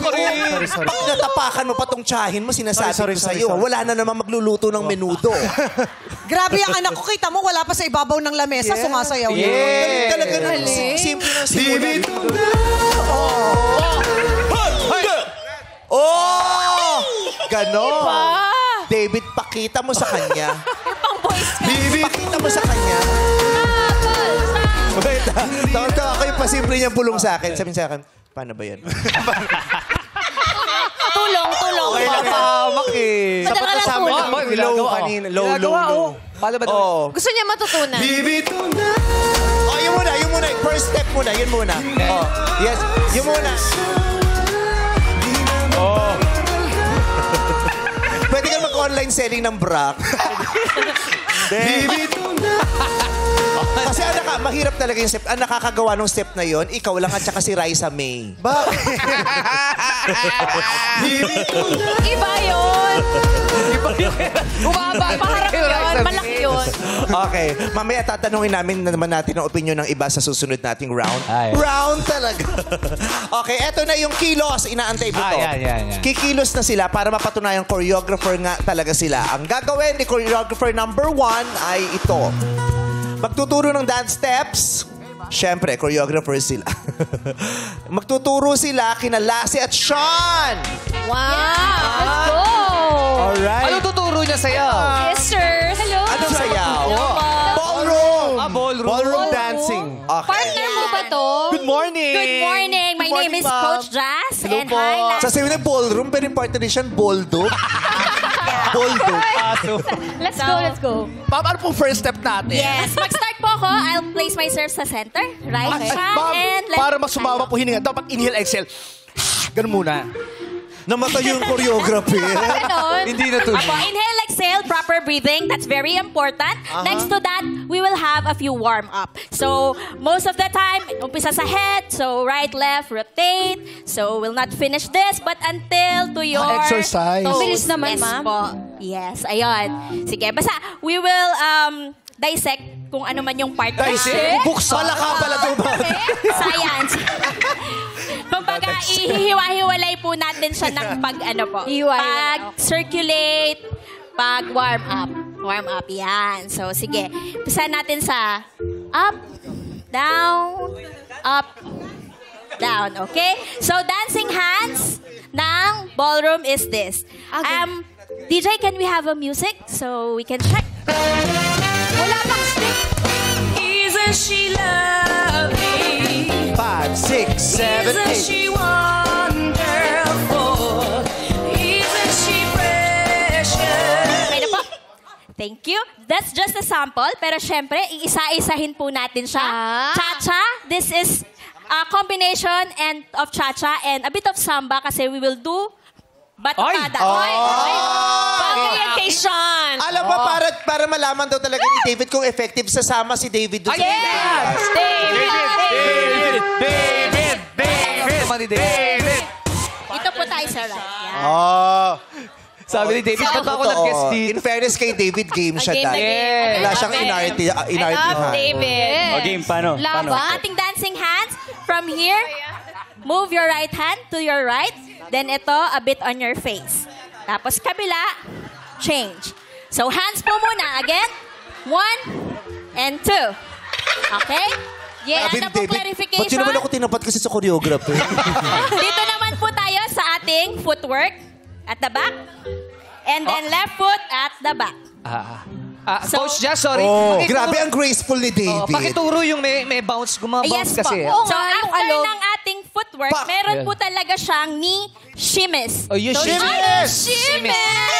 Speaker 1: Pag natapakan mo pa tong tsahin mo, sinasabi ko sa'yo, wala na naman magluluto ng menudo.
Speaker 14: Grabe ang anak ko. Kita mo, wala pa sa ibabaw ng lamesa. Sumasayaw yun.
Speaker 1: Galing talaga nun. Simple na simula. Ganon. David, pakita mo sa kanya. Pakita mo sa kanya. Wait, tawa-tawa ako yung pasimple niyang bulong sa akin. Sabihin sa akin, paano ba yan?
Speaker 4: Tulong.
Speaker 3: Okay lang pahamak eh.
Speaker 4: Madala ka lang tulong.
Speaker 3: Low kanina. Low.
Speaker 7: Paano ba daw?
Speaker 4: Gusto niya matutunan.
Speaker 1: Yun muna. First step muna, yun muna. Yes, yun muna. Pwede ka mag-online selling ng bra. Kasi mahirap talaga yung step. Ang nakakagawa ng step na yon, ikaw lang at saka si Raisa May.
Speaker 4: Iba yun.
Speaker 7: Umaba.
Speaker 4: Paharap yun. Malaki yun.
Speaker 1: Okay. Mamaya tatanungin naman natin ang opinion ng iba sa susunod nating round. Round talaga. Okay, eto na yung kilos. Inaantay mo to.
Speaker 3: Yan.
Speaker 1: Kikilos na sila para mapatunayan choreographer nga talaga sila. Ang gagawin ni choreographer number 1 ay ito. Magtuturo ng dance steps. Siyempre, choreographer sila. Magtuturo sila kina Lassie at Sean.
Speaker 4: Wow. Let's go.
Speaker 1: Alright.
Speaker 7: Ano tuturo niya sayaw?
Speaker 4: Yes, sir. Hello.
Speaker 1: Anong sayaw?
Speaker 3: Ballroom.
Speaker 7: Ballroom.
Speaker 3: Ballroom dancing.
Speaker 1: Okay.
Speaker 4: Partner mo ba to?
Speaker 3: Good morning.
Speaker 9: Good morning. My name is Coach Jazz. And hi,
Speaker 1: Sasabihin na ballroom, pero yung partner din siya, bulldog. Bulldog.
Speaker 4: Let's go.
Speaker 7: Ma'am, ano pong first step natin?
Speaker 9: Yes. Mag-start po ako. I'll place myself sa center. Right hand and left.
Speaker 7: Para mas sumama po hininga, dapat inhale, exhale. Ganun muna.
Speaker 1: Namatay yung choreographer.
Speaker 9: Ganon.
Speaker 7: Hindi natuloy.
Speaker 9: Apo, inhale, exhale, proper breathing. That's very important. Next to that, we will have a few warm-up. So, most of the time, umpisa sa head. So, right, left, rotate. So, we'll not finish this, but until to your
Speaker 7: exercise.
Speaker 9: toes.
Speaker 4: Bilis naman,
Speaker 9: yes,
Speaker 4: ma'am.
Speaker 9: Po. Yes, ayun. Sige, basta, we will dissect kung ano man yung part.
Speaker 1: Dissect? Buksan. Wala ka pala doon ba?
Speaker 9: Science. Kumbaga, ihiwa-hiwalay po natin siya ng pag-circulate, pag-warm up. Warm up, yan. So, sige. Pisa natin sa up, down, up, down. Okay? So, dancing hands ng ballroom is this. DJ, can we have a music so we can check? Wala pang stick. Isn't she lovely?
Speaker 1: 5, 6, 7, 8.
Speaker 9: Isn't she wonderful? Isn't she precious? Okay na po. Thank you. That's just a sample. Pero syempre, iisa-isahin po natin siya. Cha-cha. This is a combination of cha-cha and a bit of samba kasi we will do batakada.
Speaker 4: Orientation.
Speaker 1: Alam mo, para malaman daw talaga ni David kung effective sasama si David doon.
Speaker 7: David!
Speaker 9: Ito po tayo sa right. Yan.
Speaker 7: Sabi ni David, ba't ako nag-guest dito?
Speaker 1: In fairness kay David, game siya dahil. Wala siyang inarty.
Speaker 4: I love David.
Speaker 5: O game, paano?
Speaker 9: Love ang ating dancing hands. From here, move your right hand to your right. Then ito, a bit on your face. Tapos kabila, change. So hands po muna. Again, 1 and 2. Okay? Yeah, ano po clarification?
Speaker 1: Ba't yun naman ako tinapat kasi sa choreographer?
Speaker 9: Dito naman po tayo sa ating footwork at the back. And then left foot at the back.
Speaker 7: Coach Jazz, sorry.
Speaker 1: Grabe ang graceful ni David.
Speaker 7: Pakituro yung may bounce, gumabounce kasi.
Speaker 9: Po. So after ng ating footwork, meron po talaga siyang knee shimmies.
Speaker 7: Oh, yung
Speaker 9: so,
Speaker 7: shimmies.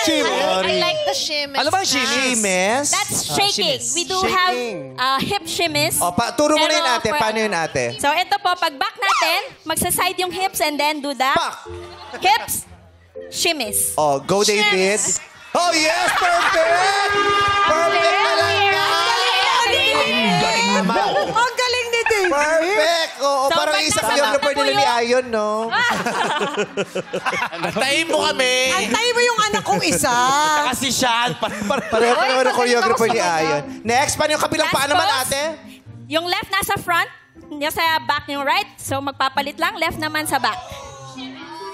Speaker 4: I like the shimmies.
Speaker 7: Ano ba yung shimmies?
Speaker 9: That's shaking. We do have hip shimmies.
Speaker 1: Turo mo na yun ate. Paano yun ate?
Speaker 9: So ito po, pag back natin, magsa-side yung hips and then do the hips, shimmies.
Speaker 1: Oh, go David. Oh yes, perfect! Perfect talaga!
Speaker 14: Ang galing ni David.
Speaker 1: Perfect! Oo,
Speaker 9: So,
Speaker 1: parang
Speaker 9: pag
Speaker 1: isang
Speaker 9: nasa
Speaker 1: choreographer
Speaker 9: baba po
Speaker 1: nila ni Ayon, no?
Speaker 6: Antayin mo kami.
Speaker 14: Antayin mo yung anak kong isa.
Speaker 6: Kasi siya.
Speaker 1: Pareho ng choreographer ni Ayon. Next, paano yung kabilang paa naman ate?
Speaker 9: Yung left nasa front, nasa back yung right. So magpapalit lang, left naman sa back.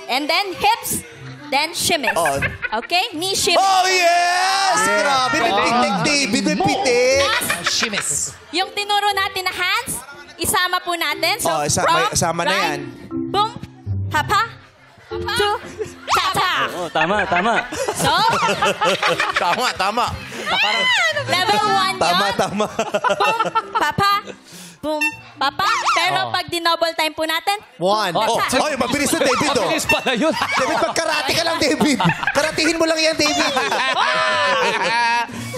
Speaker 9: And then hips, then shimmies. Okay? Knee shimmies.
Speaker 1: Oh yes! Grabe, may pitik David, may pitik.
Speaker 7: Shimmies.
Speaker 9: Yung tinuro natin na hands, isama po natin. So,
Speaker 1: isama na yan.
Speaker 9: Boom, papa, to, cha-cha.
Speaker 5: Oh, tama.
Speaker 9: So,
Speaker 6: Tama.
Speaker 9: level 1
Speaker 1: Tama.
Speaker 9: Boom, papa, boom, papa. Pero pag dinoble time po natin,
Speaker 1: 1. Oy, mabilis na David, oh.
Speaker 7: Mabilis pala yun.
Speaker 1: David, pagkarate ka lang, David. Karatihin mo lang yan, David.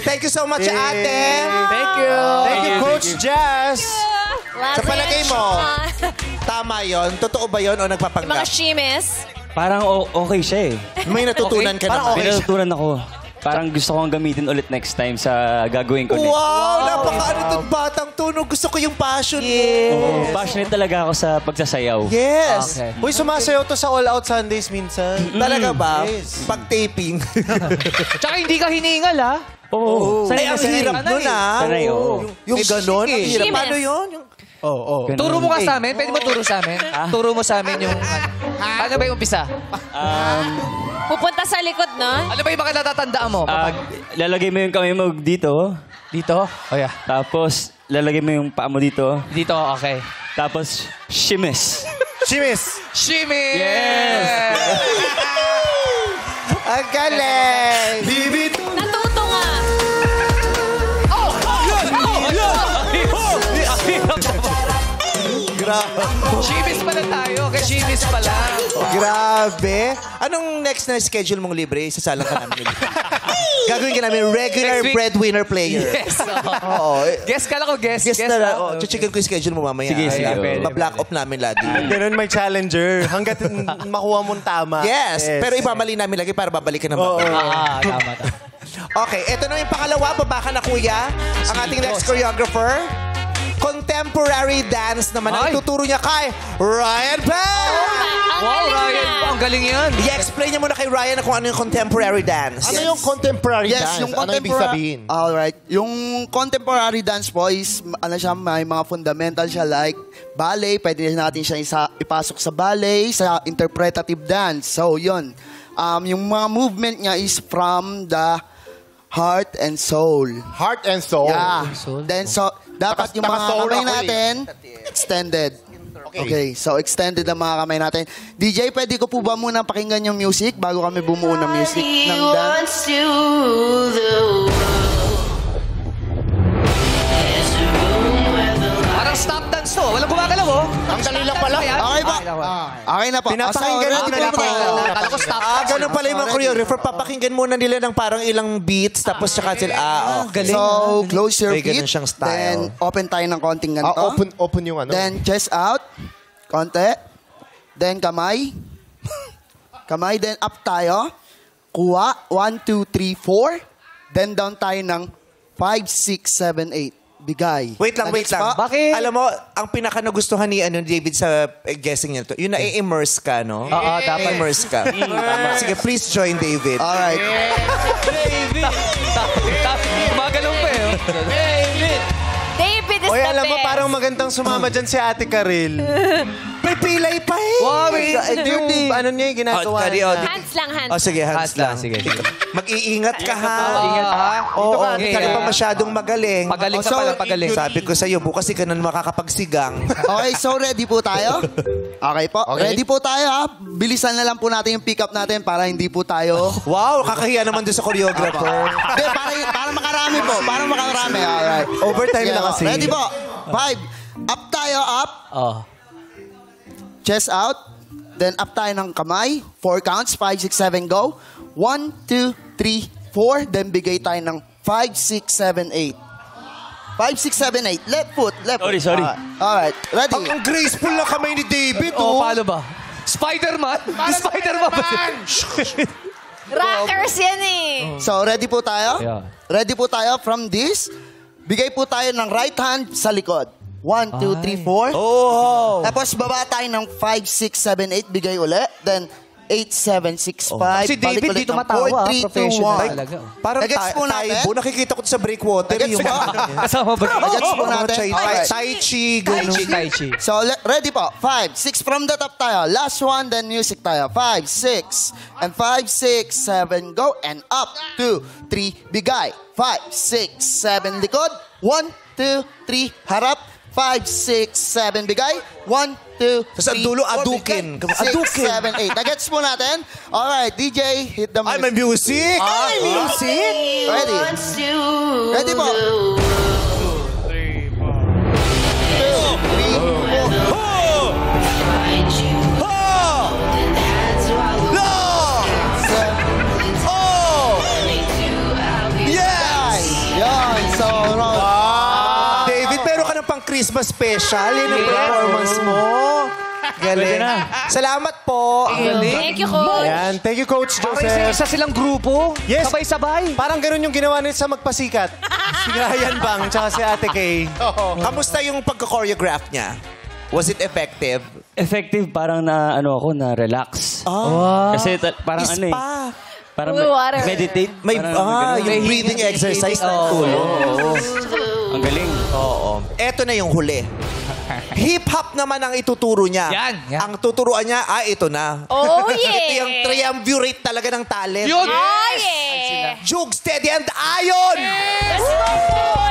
Speaker 1: Thank you so much, ate.
Speaker 3: Thank you. Thank you, Coach Jazz.
Speaker 1: Sa palagay mo, tama yon? Totoo ba yon o
Speaker 4: Mga
Speaker 1: nagpapanggap?
Speaker 4: shimmies.
Speaker 5: Parang okay siya eh.
Speaker 1: May natutunan ka naman.
Speaker 5: May natutunan ako. Parang gusto kong gamitin ulit next time sa gagawin ko next.
Speaker 1: Wow! Napaka-ano itong batang tunog. Gusto ko yung passion mo.
Speaker 5: Oh, passionate talaga ako sa pagsasayaw.
Speaker 1: Yes!
Speaker 3: Okay. Uy, sumasayaw to sa All Out Sundays minsan.
Speaker 1: Talaga ba?
Speaker 3: Yes.
Speaker 1: Pag-taping.
Speaker 7: Tsaka hindi ka hiningal, ha?
Speaker 5: Oo.
Speaker 1: Ay, ang hirap nun, ah.
Speaker 5: Sanay, oo.
Speaker 1: Yung ganon, ang hirap.
Speaker 4: Shimmies.
Speaker 1: Paano yun?
Speaker 3: Oo.
Speaker 7: Turo mo ka sa amin. Pwede mo turo sa amin? Turo mo sa amin yung... Ano ba yung umpisa?
Speaker 4: Pupunta sa likod, no?
Speaker 7: Ano ba yung mga natatandaan mo?
Speaker 5: Lalagay mo yung kamay mo dito.
Speaker 7: Dito? Oh, yeah.
Speaker 5: Tapos, lalagay mo yung paa mo dito.
Speaker 7: Dito, okay.
Speaker 5: Tapos, shimmies.
Speaker 3: Shimmies.
Speaker 7: Shimmy!
Speaker 5: Yes!
Speaker 1: Ang galing!
Speaker 4: Natuto nga.
Speaker 1: Grabe.
Speaker 7: Shimmies pala tayo. Kaya shimmies pala.
Speaker 1: Grabe. Anong next na schedule mong libre? Isasalang ka namin. Gagawin ka namin regular
Speaker 7: Next week.
Speaker 1: breadwinner player.
Speaker 7: Yes.
Speaker 1: Oo.
Speaker 7: Guess ka lang ko, guess.
Speaker 1: Guess na lang. Chichigan ko yung schedule mo mamaya.
Speaker 5: Sige.
Speaker 1: Ma-block off namin lagi.
Speaker 3: Ganun may challenger. Hanggat makuha mong tama.
Speaker 1: Yes. Pero ibabali namin lagi para babalikan naman.
Speaker 7: Tama.
Speaker 1: Okay, eto na yung pangalawa. Baba ka na, kuya. Ang ating next choreographer. Contemporary dance naman. Ang ituturo niya kay Ryan Bell!
Speaker 7: Wow, Ryan, ang galing yan.
Speaker 1: I-explain niya muna kay Ryan kung ano yung contemporary dance.
Speaker 15: Ano yung contemporary dance?
Speaker 10: Yung
Speaker 15: ano ibig sabihin?
Speaker 10: Alright. Yung contemporary dance po is, siya, may mga fundamental siya like ballet. Pwede natin siya ipasok sa ballet, sa interpretative dance. So, yun. Yung mga movement niya is from the heart and soul.
Speaker 15: Heart and soul?
Speaker 10: Yeah. Then, so, dapat yung mga kamay natin, extended. Okay, so extended ang mga kamay natin. DJ, pwede ko po ba muna pakinggan yung music bago kami bumuo ng music ng dance?
Speaker 7: Parang stop dance to. Walang gumagalaw, oh.
Speaker 15: Ang dali lang pala.
Speaker 10: Okay po. Okay na po.
Speaker 1: Pinapakinggan
Speaker 10: So,
Speaker 1: muna
Speaker 10: ready
Speaker 1: nila.
Speaker 10: po tayo.
Speaker 7: Akala ko stop.
Speaker 1: Ganun pala yung mga choreographer. Papakinggan muna nila ng parang ilang beats, tapos tsaka sila, okay.
Speaker 10: So, close your
Speaker 1: May ganun
Speaker 10: feet.
Speaker 1: siyang style.
Speaker 10: Then, open tayo ng konting ganito.
Speaker 15: Open yung ano.
Speaker 10: Then, chest out. Konti. Then, kamay. Kamay. Then, up tayo. Kuha. 1, 2, 3, 4. Then, down tayo ng 5, 6, 7, 8. Bigay.
Speaker 1: Wait lang.
Speaker 7: Bakit?
Speaker 1: Alam mo, ang pinaka nagustuhan ni David sa guessing niya to, yung na-immerse ka, no?
Speaker 7: Oo, dapat.
Speaker 1: Immerse ka. Sige, please join David.
Speaker 10: Alright.
Speaker 7: David! Gumagalaw pa eh.
Speaker 4: David is
Speaker 3: Oy,
Speaker 4: the
Speaker 3: alam mo,
Speaker 4: best.
Speaker 3: parang magandang sumama dyan si Ate Karil.
Speaker 1: May pilay pa eh.
Speaker 3: Wow, yung ano niya yung ginagawa.
Speaker 4: Hands lang, hands.
Speaker 1: Oh, sige, hands lang.
Speaker 7: Sige.
Speaker 1: Mag-iingat ka, ha?
Speaker 7: Ingat ha.
Speaker 1: Oo, hindi ka na pa masyadong magaling.
Speaker 7: Pagaling ka pala, pagaling.
Speaker 1: Sabi ko sa'yo, bukas ka na makakapagsigang.
Speaker 10: Okay, so ready po tayo? Okay po.
Speaker 15: Okay.
Speaker 10: Ready po tayo, ha? Bilisan na lang po natin yung pick-up natin para hindi po tayo...
Speaker 1: Wow, kakahiya naman doon sa choreographer.
Speaker 10: Hindi, para makarami po. Para makarami. Alright.
Speaker 1: Overtime na kasi.
Speaker 10: Ready po. 5. Up tayo, up.
Speaker 7: Oh.
Speaker 10: Chest out. Then up tayo ng kamay. 4 counts. 5, 6, 7, go. 1, 2, 3, 4. Then bigay tayo ng 5, 6, 7, 8. 5, 6, 7, 8. Left foot.
Speaker 5: Sorry.
Speaker 10: Alright. Ready?
Speaker 1: Ang graceful na kamay ni David,
Speaker 7: Oh, paano ba? Spider-Man? Spider-Man ba?
Speaker 4: Rockers yan eh.
Speaker 10: So, ready po tayo?
Speaker 7: Yeah.
Speaker 10: Ready po tayo from this. Bigay po tayo ng right hand sa likod. 1, 2, 3, 4.
Speaker 1: Oh.
Speaker 10: Tapos baba tayo ng 5, 6, 7, 8. Bigay uli. Then 8, 7, 6, 5.
Speaker 7: Si David dito matawa,
Speaker 10: 4, 3, 2,
Speaker 7: professional
Speaker 10: 1.
Speaker 7: talaga.
Speaker 1: Parang
Speaker 10: Nagets po natin?
Speaker 1: Taibo. Nakikita ko sa breakwater.
Speaker 10: Nagets
Speaker 1: Yung
Speaker 10: po.
Speaker 7: Kasama ba?
Speaker 10: Nagets po natin?
Speaker 1: Tai Chi, gano'n.
Speaker 7: Tai Chi.
Speaker 10: So, ready po. 5, 6 from the top tayo. Last one, then music tayo. 5, 6. And 5, 6, 7, go. And up. 2, 3, bigay. 5, 6, 7, likod. 1, 2, 3, harap. 5, 6, 7, bigay. 1, 2, 3,
Speaker 1: Sa dulo,
Speaker 10: 4,
Speaker 1: adukin.
Speaker 10: bigay. 6, 7, 8. Nagets po natin? Alright, DJ, hit the music.
Speaker 1: Ay, may music!
Speaker 10: Ay, music! Ready? Ready po. 2, 3, 4.
Speaker 1: David, meron ka ng pang Christmas special. Yan ang performance mo. Galing. Salamat po.
Speaker 4: Thank you, Coach.
Speaker 3: Ayan. Thank you, Coach
Speaker 7: Parang
Speaker 3: Joseph.
Speaker 7: isa silang grupo.
Speaker 3: Yes.
Speaker 7: Sabay-sabay.
Speaker 3: Parang ganun yung ginawa nila sa Magpasikat. Si Ryan Bang, tsaka si Ate Kay.
Speaker 1: Kamusta yung pagka-choreograph niya? Was it effective?
Speaker 5: Effective, parang na, na relax. Kasi parang ano eh. Parang
Speaker 4: Water.
Speaker 5: meditate.
Speaker 1: May,
Speaker 5: Parang
Speaker 1: yung breathing exercise ng tulong.
Speaker 5: Ang galing.
Speaker 1: Oo. Eto na yung huli. Hip-hop naman ang ituturo niya.
Speaker 7: Yan.
Speaker 1: Ang tuturuan niya, ito na.
Speaker 4: Oh, yeah.
Speaker 1: Ito yung triumvirate talaga ng talent.
Speaker 7: Yun.
Speaker 4: Oh, yeah.
Speaker 1: Jug, Steady, and Ayon!
Speaker 4: Let's go, boys!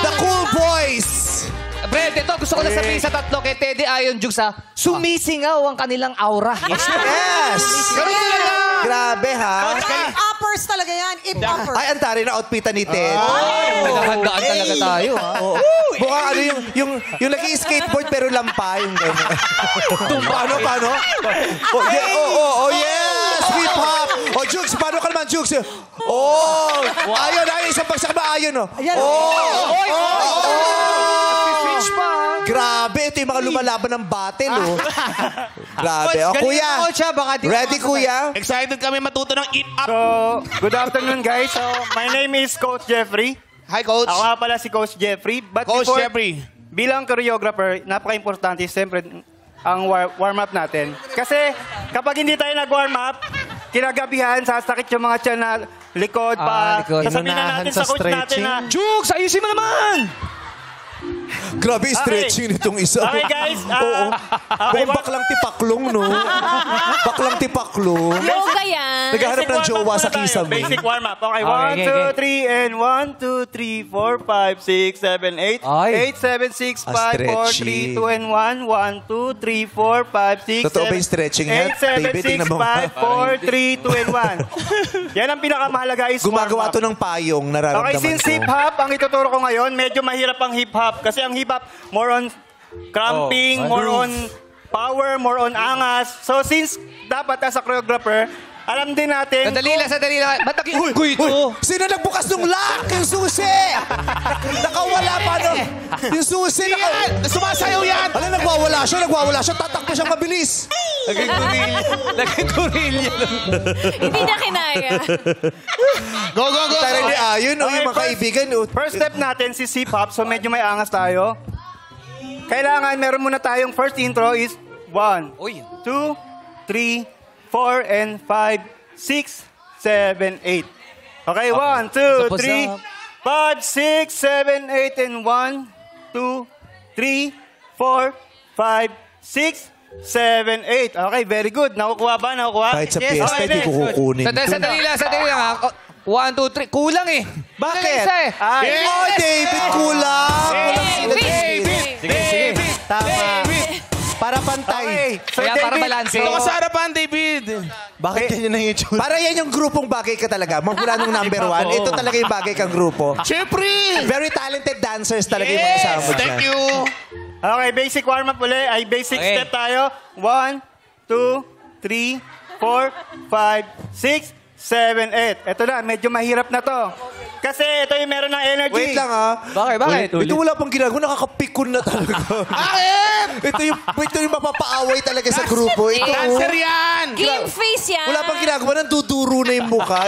Speaker 1: The Cool Boys!
Speaker 7: Brad, ito gusto ko na sabihin sa tatlo kay Teddy Ayon Jug sa sumisingaw ang kanilang aura.
Speaker 1: Yes!
Speaker 7: Ganun talaga.
Speaker 1: Grabe, ha?
Speaker 14: Uppers talaga yan. Uppers.
Speaker 1: Ay, antari na outfitan ni Ted.
Speaker 7: Pinaghandaan talaga tayo.
Speaker 1: Oo. Mukhang ano yung nag-skateboard pero lampa yung gano'n. Paano? Oh, yes! Hip-hop! Oh, Jugs, paano ka naman, Jugs? Oh! Ayon, isang pagsakba, Ayon, oh.
Speaker 14: Ayan.
Speaker 7: Switch pa.
Speaker 1: Grabe, ito yung mga lumalaban ng battle, oh. Grabe. Oh, kuya. Ready, kuya?
Speaker 6: Excited kami matuto ng hip-hop.
Speaker 11: So, good afternoon, guys. So, my name is Coach Jeffrey.
Speaker 6: Hi, Coach.
Speaker 11: Ako nga pala si Coach Jeffrey. But
Speaker 6: Coach
Speaker 11: before,
Speaker 6: Jeffrey.
Speaker 11: Bilang choreographer, napaka-importante, siyempre, ang warm-up natin. Kasi kapag hindi tayo nag-warm up, kinagabihan, sasakit yung mga tiyan na likod pa. Sasabihin na natin sa coach natin na,
Speaker 7: Jukes, ayusin mo naman!
Speaker 1: Grabe, stretching nitong isa.
Speaker 11: Okay, guys.
Speaker 1: Oo.
Speaker 11: Okay,
Speaker 1: Mukhang baklang tipaklong, no? Baklang tipaklong.
Speaker 4: Yoga yan.
Speaker 1: Naghahanap ng jowa sa
Speaker 11: kisame.
Speaker 1: kisame.
Speaker 11: Basic warm-up. Okay,
Speaker 7: Okay,
Speaker 11: 1, 2, 3, and 1, 2, 3, 4, 5, 6, 7, 8.
Speaker 7: Ay.
Speaker 11: 8, 7, 6, 5, 4, 3,
Speaker 1: stretching.
Speaker 11: 2, and 1. 1, 2, 3, 4, 5, 6, 7,
Speaker 1: Totoo ba yung stretching niya?
Speaker 11: 8, 7,
Speaker 1: David,
Speaker 11: 6,
Speaker 1: tingnan mo.
Speaker 11: 5, 4, 3, 2, and 1. Yan ang pinakamahalaga is
Speaker 1: Gumagawa
Speaker 11: warm-up.
Speaker 1: to ng payong, nararamdaman
Speaker 11: Okay, since
Speaker 1: ko.
Speaker 11: hip-hop ang ituturo ko ngayon, medyo mahirap ang hip-hop. Kasi ang hip-hop, more on cramping, more on power, more on angas. So since dapat as a choreographer, alam din natin...
Speaker 7: Sandali lang. Ba't nag-iunggoy ito?
Speaker 1: Sino nagbukas ng lock? Yung susi! Nakawala pa nun. Yung susi, sumasayaw yan! Alam, nagwawala siya, tatakbo siya mabilis.
Speaker 7: Naging gorilla.
Speaker 4: Hindi na kinaya.
Speaker 1: Go! Tara ni Ayon, o yung mga kaibigan.
Speaker 11: First step natin si hip-hop, so medyo may angas tayo. Kailangan, meron muna tayong first intro is 1, 2, 3, 4, and 5, 6, 7, 8. Okay, 1, 2, 3, 5, 6, 7, 8, and 1, 2, 3, 4, 5, 6, 7, 8. Okay, very good. Nakukuha ba?
Speaker 1: Kahit sa fiesta, hindi ko kukunin.
Speaker 7: Sandali lang. 1, 2, 3. Kulang eh.
Speaker 1: Bakit?
Speaker 7: Isa eh.
Speaker 1: Oh, David, kulang.
Speaker 7: Sige.
Speaker 1: Tama. Para pantay.
Speaker 7: Kaya para balanse.
Speaker 6: Ito ka sa harapan, David.
Speaker 1: Bakit ganyan ang itsura? Para yan yung grupong bagay ka talaga. Magmula nung number 1, ito talaga yung bagay kang grupo.
Speaker 6: Siyempre!
Speaker 1: Very talented dancers talaga yung mga kasama dyan.
Speaker 6: Thank you.
Speaker 11: Okay, basic warm-up ulit. Ay, basic step tayo. 1, 2, 3, 4, 5, 6, 7, 8. Ito na, medyo mahirap na to. Kasi ito yung meron ng energy.
Speaker 1: Wait lang ha.
Speaker 7: Bakit?
Speaker 1: Ito wala pang ginagawa. Nakakapikon na talaga.
Speaker 6: Bakit?
Speaker 1: ito yung mapapaaway talaga sa grupo. Ito,
Speaker 6: Cancer yan!
Speaker 4: Game face yan.
Speaker 1: wala pang ginagawa. Nanduduro na yung mukha.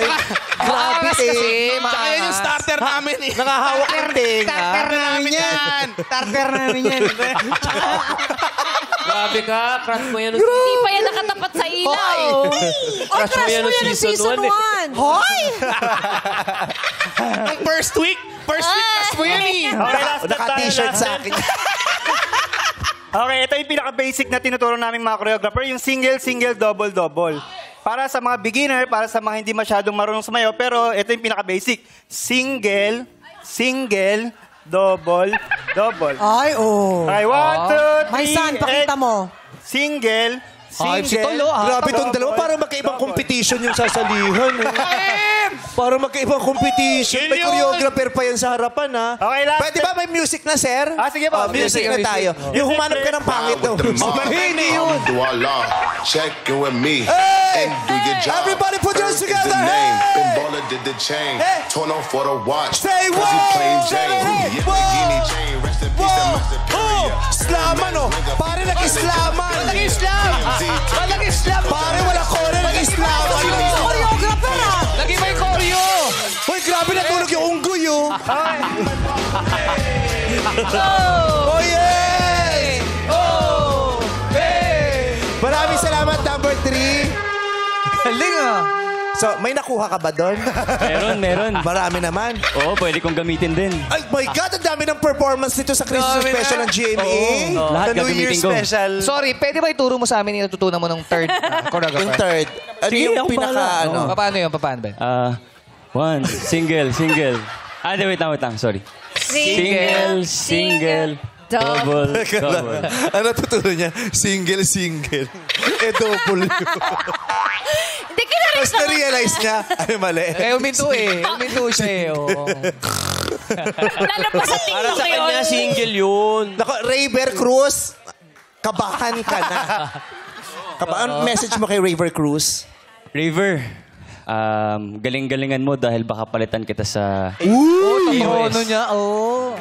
Speaker 1: Grabe eh.
Speaker 6: Tsaka yan yung starter namin eh.
Speaker 1: Nakahawak ng tenga.
Speaker 6: Starter namin yan.
Speaker 12: Starter namin yan.
Speaker 16: Grabe ka, crush mo yan.
Speaker 4: Hindi pa yan nakatapat sa ilaw.
Speaker 16: Crush mo yan ng season 1.
Speaker 14: Hoy!
Speaker 6: Ang first week crush mo yan eh.
Speaker 11: Okay, last step tayo.
Speaker 1: Naka-t-shirt sa akin.
Speaker 11: Okay, ito yung pinaka-basic na tinuturo namin mga choreographer, yung single, double. Para sa mga beginner, para sa mga hindi masyadong marunong sumayaw, pero ito yung pinaka-basic. Single, double.
Speaker 14: Ay, oh.
Speaker 11: Okay, 1, 2, 3,
Speaker 14: May son, pakita mo.
Speaker 11: Single.
Speaker 7: Si Tolo,
Speaker 1: Grabe itong dalawa. Parang magkaibang competition yung sasalihan. Parang magkaibang competition. May choreographer pa yan sa harapan, ha?
Speaker 11: Okay, last
Speaker 1: Pwede ba may music na, sir?
Speaker 11: Sige po.
Speaker 1: Music na tayo. Yung humanap ka ng pangit daw. Hindi yun.
Speaker 17: Check in with me
Speaker 1: Hey!
Speaker 17: and do your job.
Speaker 1: Everybody put yours
Speaker 17: First is
Speaker 1: together.
Speaker 17: the name,
Speaker 1: Hey!
Speaker 17: then baller did the chain.
Speaker 1: Hey!
Speaker 17: Torn on for the watch.
Speaker 1: Say
Speaker 17: Cause he plain
Speaker 1: whoa!
Speaker 17: Jane.
Speaker 1: Hey!
Speaker 17: Yeah,
Speaker 1: Whoa!
Speaker 17: Lamborghini chain. Rest in peace to my superior.
Speaker 1: Slaman, oh. Pare, nag-islaman.
Speaker 7: Nag-islam.
Speaker 1: Pare, wala ko na nag-islaman.
Speaker 14: Choreographer, ah!
Speaker 7: Lagi may choreo.
Speaker 1: Hoy, grabe natulog yung unggoy, oh. Oh, yes!
Speaker 7: Oh! Hey!
Speaker 1: Maraming salamat, number 3.
Speaker 7: Galing ah.
Speaker 1: So, may nakuha ka ba doon?
Speaker 5: Meron.
Speaker 1: Marami naman.
Speaker 5: Oo, pwede kong gamitin din.
Speaker 1: Ay, my God, ang dami ng performance nito sa Christmas special ng GMA.
Speaker 5: Lahat
Speaker 1: The New Year
Speaker 5: gagamitin ko.
Speaker 1: special.
Speaker 7: Sorry, pwede ba ituro mo sa amin yung natutunan mo ng third choreographer?
Speaker 1: Yung third. Ano
Speaker 5: Sige,
Speaker 1: yung
Speaker 5: ako
Speaker 1: pinaka,
Speaker 5: bahala.
Speaker 1: ano?
Speaker 7: Paano yun? Paano ba?
Speaker 5: One, single. Wait lang. Sorry. Single. Double.
Speaker 1: Ano tutunan niya? Single. Double yun.
Speaker 4: Hindi ka na rin
Speaker 1: Tapos na-realize niya, ay mali.
Speaker 7: Uminto siya eh. Oh.
Speaker 4: Lalo pa sa
Speaker 16: Para
Speaker 4: TikTok
Speaker 16: sa
Speaker 4: yun.
Speaker 16: kanya, single yun.
Speaker 1: Nako, Rayver Cruz, kabahan ka na. Message mo kay Rayver Cruz.
Speaker 5: Raver, galing-galingan mo dahil baka palitan kita sa...
Speaker 7: Ano niya? Oh.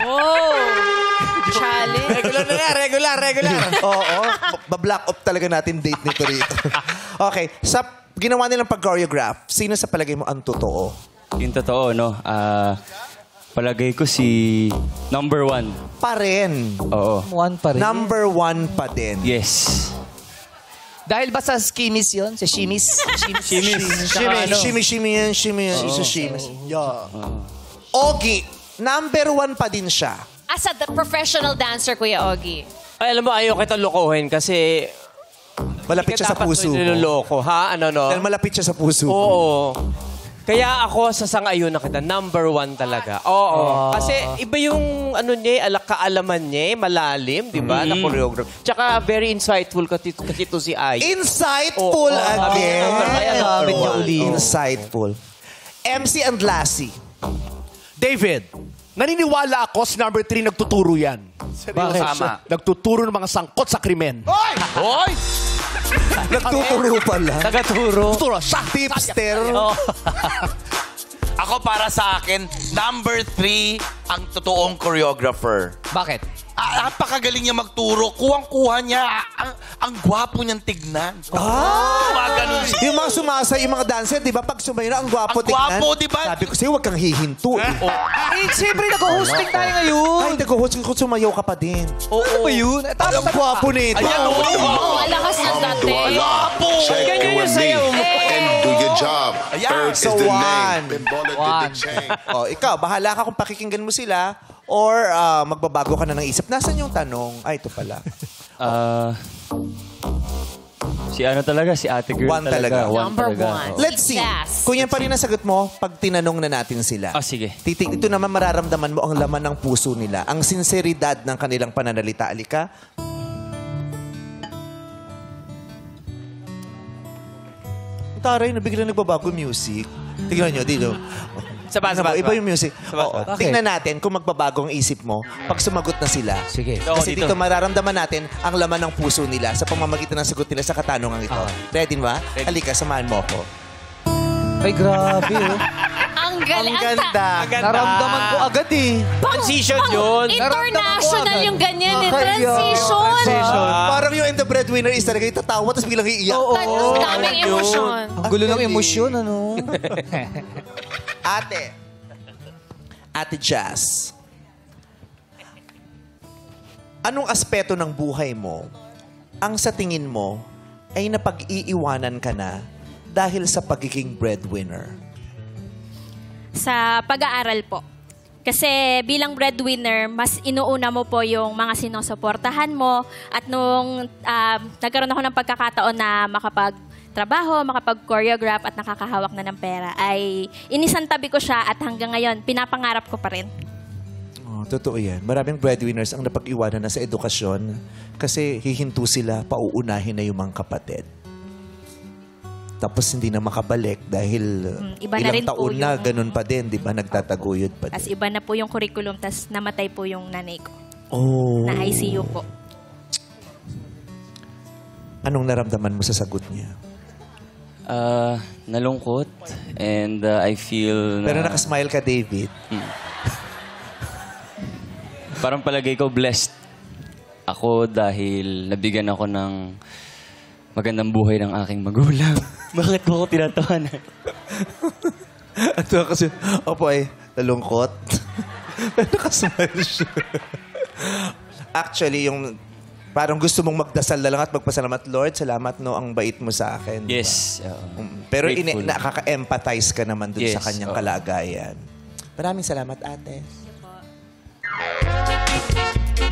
Speaker 4: Challenge.
Speaker 1: Regular. Oo. Ba-block up talaga natin date nito rito. Okay. Sa ginawa nilang pag-choreograph, sino sa palagay mo ang totoo?
Speaker 5: Yung totoo, no? Palagay ko si number 1.
Speaker 1: Pa rin.
Speaker 5: Oo.
Speaker 7: 1 pa rin.
Speaker 1: Number 1 pa din.
Speaker 5: Yes.
Speaker 2: Dahil ba sa skimis yun? Sa shimis?
Speaker 1: Shimmy yan. Sa shimis. Yeah. Ogie, number 1 pa din siya.
Speaker 4: As a professional dancer, Kuya Ogie.
Speaker 16: Ay, alam mo, ayaw kita lokohin kasi...
Speaker 1: Malapit siya sa puso mo.
Speaker 16: Niloloko, ha? Ano, no?
Speaker 1: Dahil malapit siya sa puso mo.
Speaker 16: Oo. Kaya ako sa sangayon na kita, number 1 talaga. Oo. Kasi iba yung ano niya, kaalaman niya, malalim, di ba? Na choreographer. Tsaka very insightful kasi to si Ay.
Speaker 1: Insightful again.
Speaker 16: Kaya number 1.
Speaker 1: Insightful. MC and Lassie.
Speaker 18: David, naniniwala ako si number 3 nagtuturo yan.
Speaker 6: Bakit? Tama.
Speaker 18: Nagtuturo ng mga sangkot sa krimen.
Speaker 6: Hoy!
Speaker 1: Nagtuturo pala.
Speaker 7: Tagaturo.
Speaker 18: Tuturo.
Speaker 1: Tipster.
Speaker 6: Ako para sa akin, number 3 ang totoong choreographer.
Speaker 7: Bakit?
Speaker 6: Napakagaling niya magturo. Kuwang-kuha niya. Ang gwapo niyang tignan. Ganun.
Speaker 1: Yung mga sumasa, yung mga dancer, di ba? Pag sumayo na, ang gwapo
Speaker 6: Ang
Speaker 1: tignan.
Speaker 6: gwapo, di ba?
Speaker 1: Sabi ko sa'yo, huwag kang hihinto.
Speaker 7: Siyempre, nag-hosting tayo ngayon.
Speaker 1: Ay, nag-hosting ko, sumayaw ka pa din.
Speaker 7: Oo ba yun?
Speaker 1: Ang gwapo nito.
Speaker 6: Ayan,
Speaker 4: Malakas na dati.
Speaker 6: Gwapo!
Speaker 17: Check it with me and do your job. Third is
Speaker 1: So,
Speaker 17: the
Speaker 1: 1.
Speaker 17: name. Bimbola did the chain.
Speaker 1: Ikaw, bahala ka kung pakikinggan mo sila or magbabago ka na ng isip. Nasaan yung tanong? Ay, ito pala.
Speaker 5: Si ano talaga? Si ate girl
Speaker 1: 1 talaga.
Speaker 4: Number
Speaker 5: talaga.
Speaker 4: 1.
Speaker 1: Let's see. Kung yan pa rin ang sagot mo, pag tinanong na natin sila.
Speaker 5: Sige.
Speaker 1: Ito naman mararamdaman mo ang laman ng puso nila. Ang sinseridad ng kanilang pananalita. Alika. Taray, nabiglang nagbabago music. Tingnan nyo, dito.
Speaker 16: Sabay.
Speaker 1: Iba yung music. Tingnan natin kung magbabago ang isip mo pag sumagot na sila.
Speaker 7: Sige.
Speaker 1: Kasi dito mararamdaman natin ang laman ng puso nila sa pamamagitan ng sagot nila sa katanungan ito. Ready ba? Halika, samahan mo ako.
Speaker 7: Ay, grabe, oh.
Speaker 4: Ang galing.
Speaker 1: Ang ganda.
Speaker 7: Naramdaman ko agad, eh.
Speaker 16: Transition yun.
Speaker 4: International yung ganyan eh. Transition.
Speaker 1: Parang yung in the breadwinner is talaga itatawa tapos biglang iiyak.
Speaker 4: Ang daming emosyon.
Speaker 7: Ang gulo ng emosyon, ano?
Speaker 1: Ate Jazz, anong aspeto ng buhay mo ang sa tingin mo ay napag-iiwanan ka na dahil sa pagiging breadwinner?
Speaker 9: Sa pag-aaral po. Kasi bilang breadwinner, mas inuuna mo po yung mga sinusuportahan mo. At nung nagkaroon ako ng pagkakataon na makapagtrabaho, makapag-choreograph at nakakahawak na ng pera, ay inisantabi ko siya at hanggang ngayon, pinapangarap ko pa rin.
Speaker 1: Totoo yan. Maraming breadwinners ang napag-iwanan na sa edukasyon kasi hihinto sila, pauunahin na yung mga kapatid. Tapos hindi na makabalik dahil
Speaker 9: iba na rin
Speaker 1: ilang taon
Speaker 9: po
Speaker 1: na
Speaker 9: yung-
Speaker 1: ganun pa din, di ba? Nagtataguyod pa
Speaker 9: Tapos
Speaker 1: din.
Speaker 9: iba na po yung curriculum, tapos namatay po yung nanay ko.
Speaker 1: Oh.
Speaker 9: Na ICU po.
Speaker 1: Anong naramdaman mo sa sagot niya?
Speaker 5: Nalungkot and I feel
Speaker 1: Pero nakasmile ka, David.
Speaker 5: Parang palagay ko blessed ako dahil nabigyan ako ng magandang buhay ng aking magulang. Bakit mo ako tinatawanan?
Speaker 1: Ito kasi, opo ay, nalungkot. Pero nakasmile siya. Actually, yung parang gusto mong magdasal na lang at magpasalamat, Lord, salamat no, ang bait mo sa akin.
Speaker 5: Yes.
Speaker 1: Pero
Speaker 5: Grateful.
Speaker 1: nakaka-empathize ka naman dun
Speaker 5: Yes,
Speaker 1: sa kanyang
Speaker 5: oo.
Speaker 1: kalagayan. Maraming salamat, ate.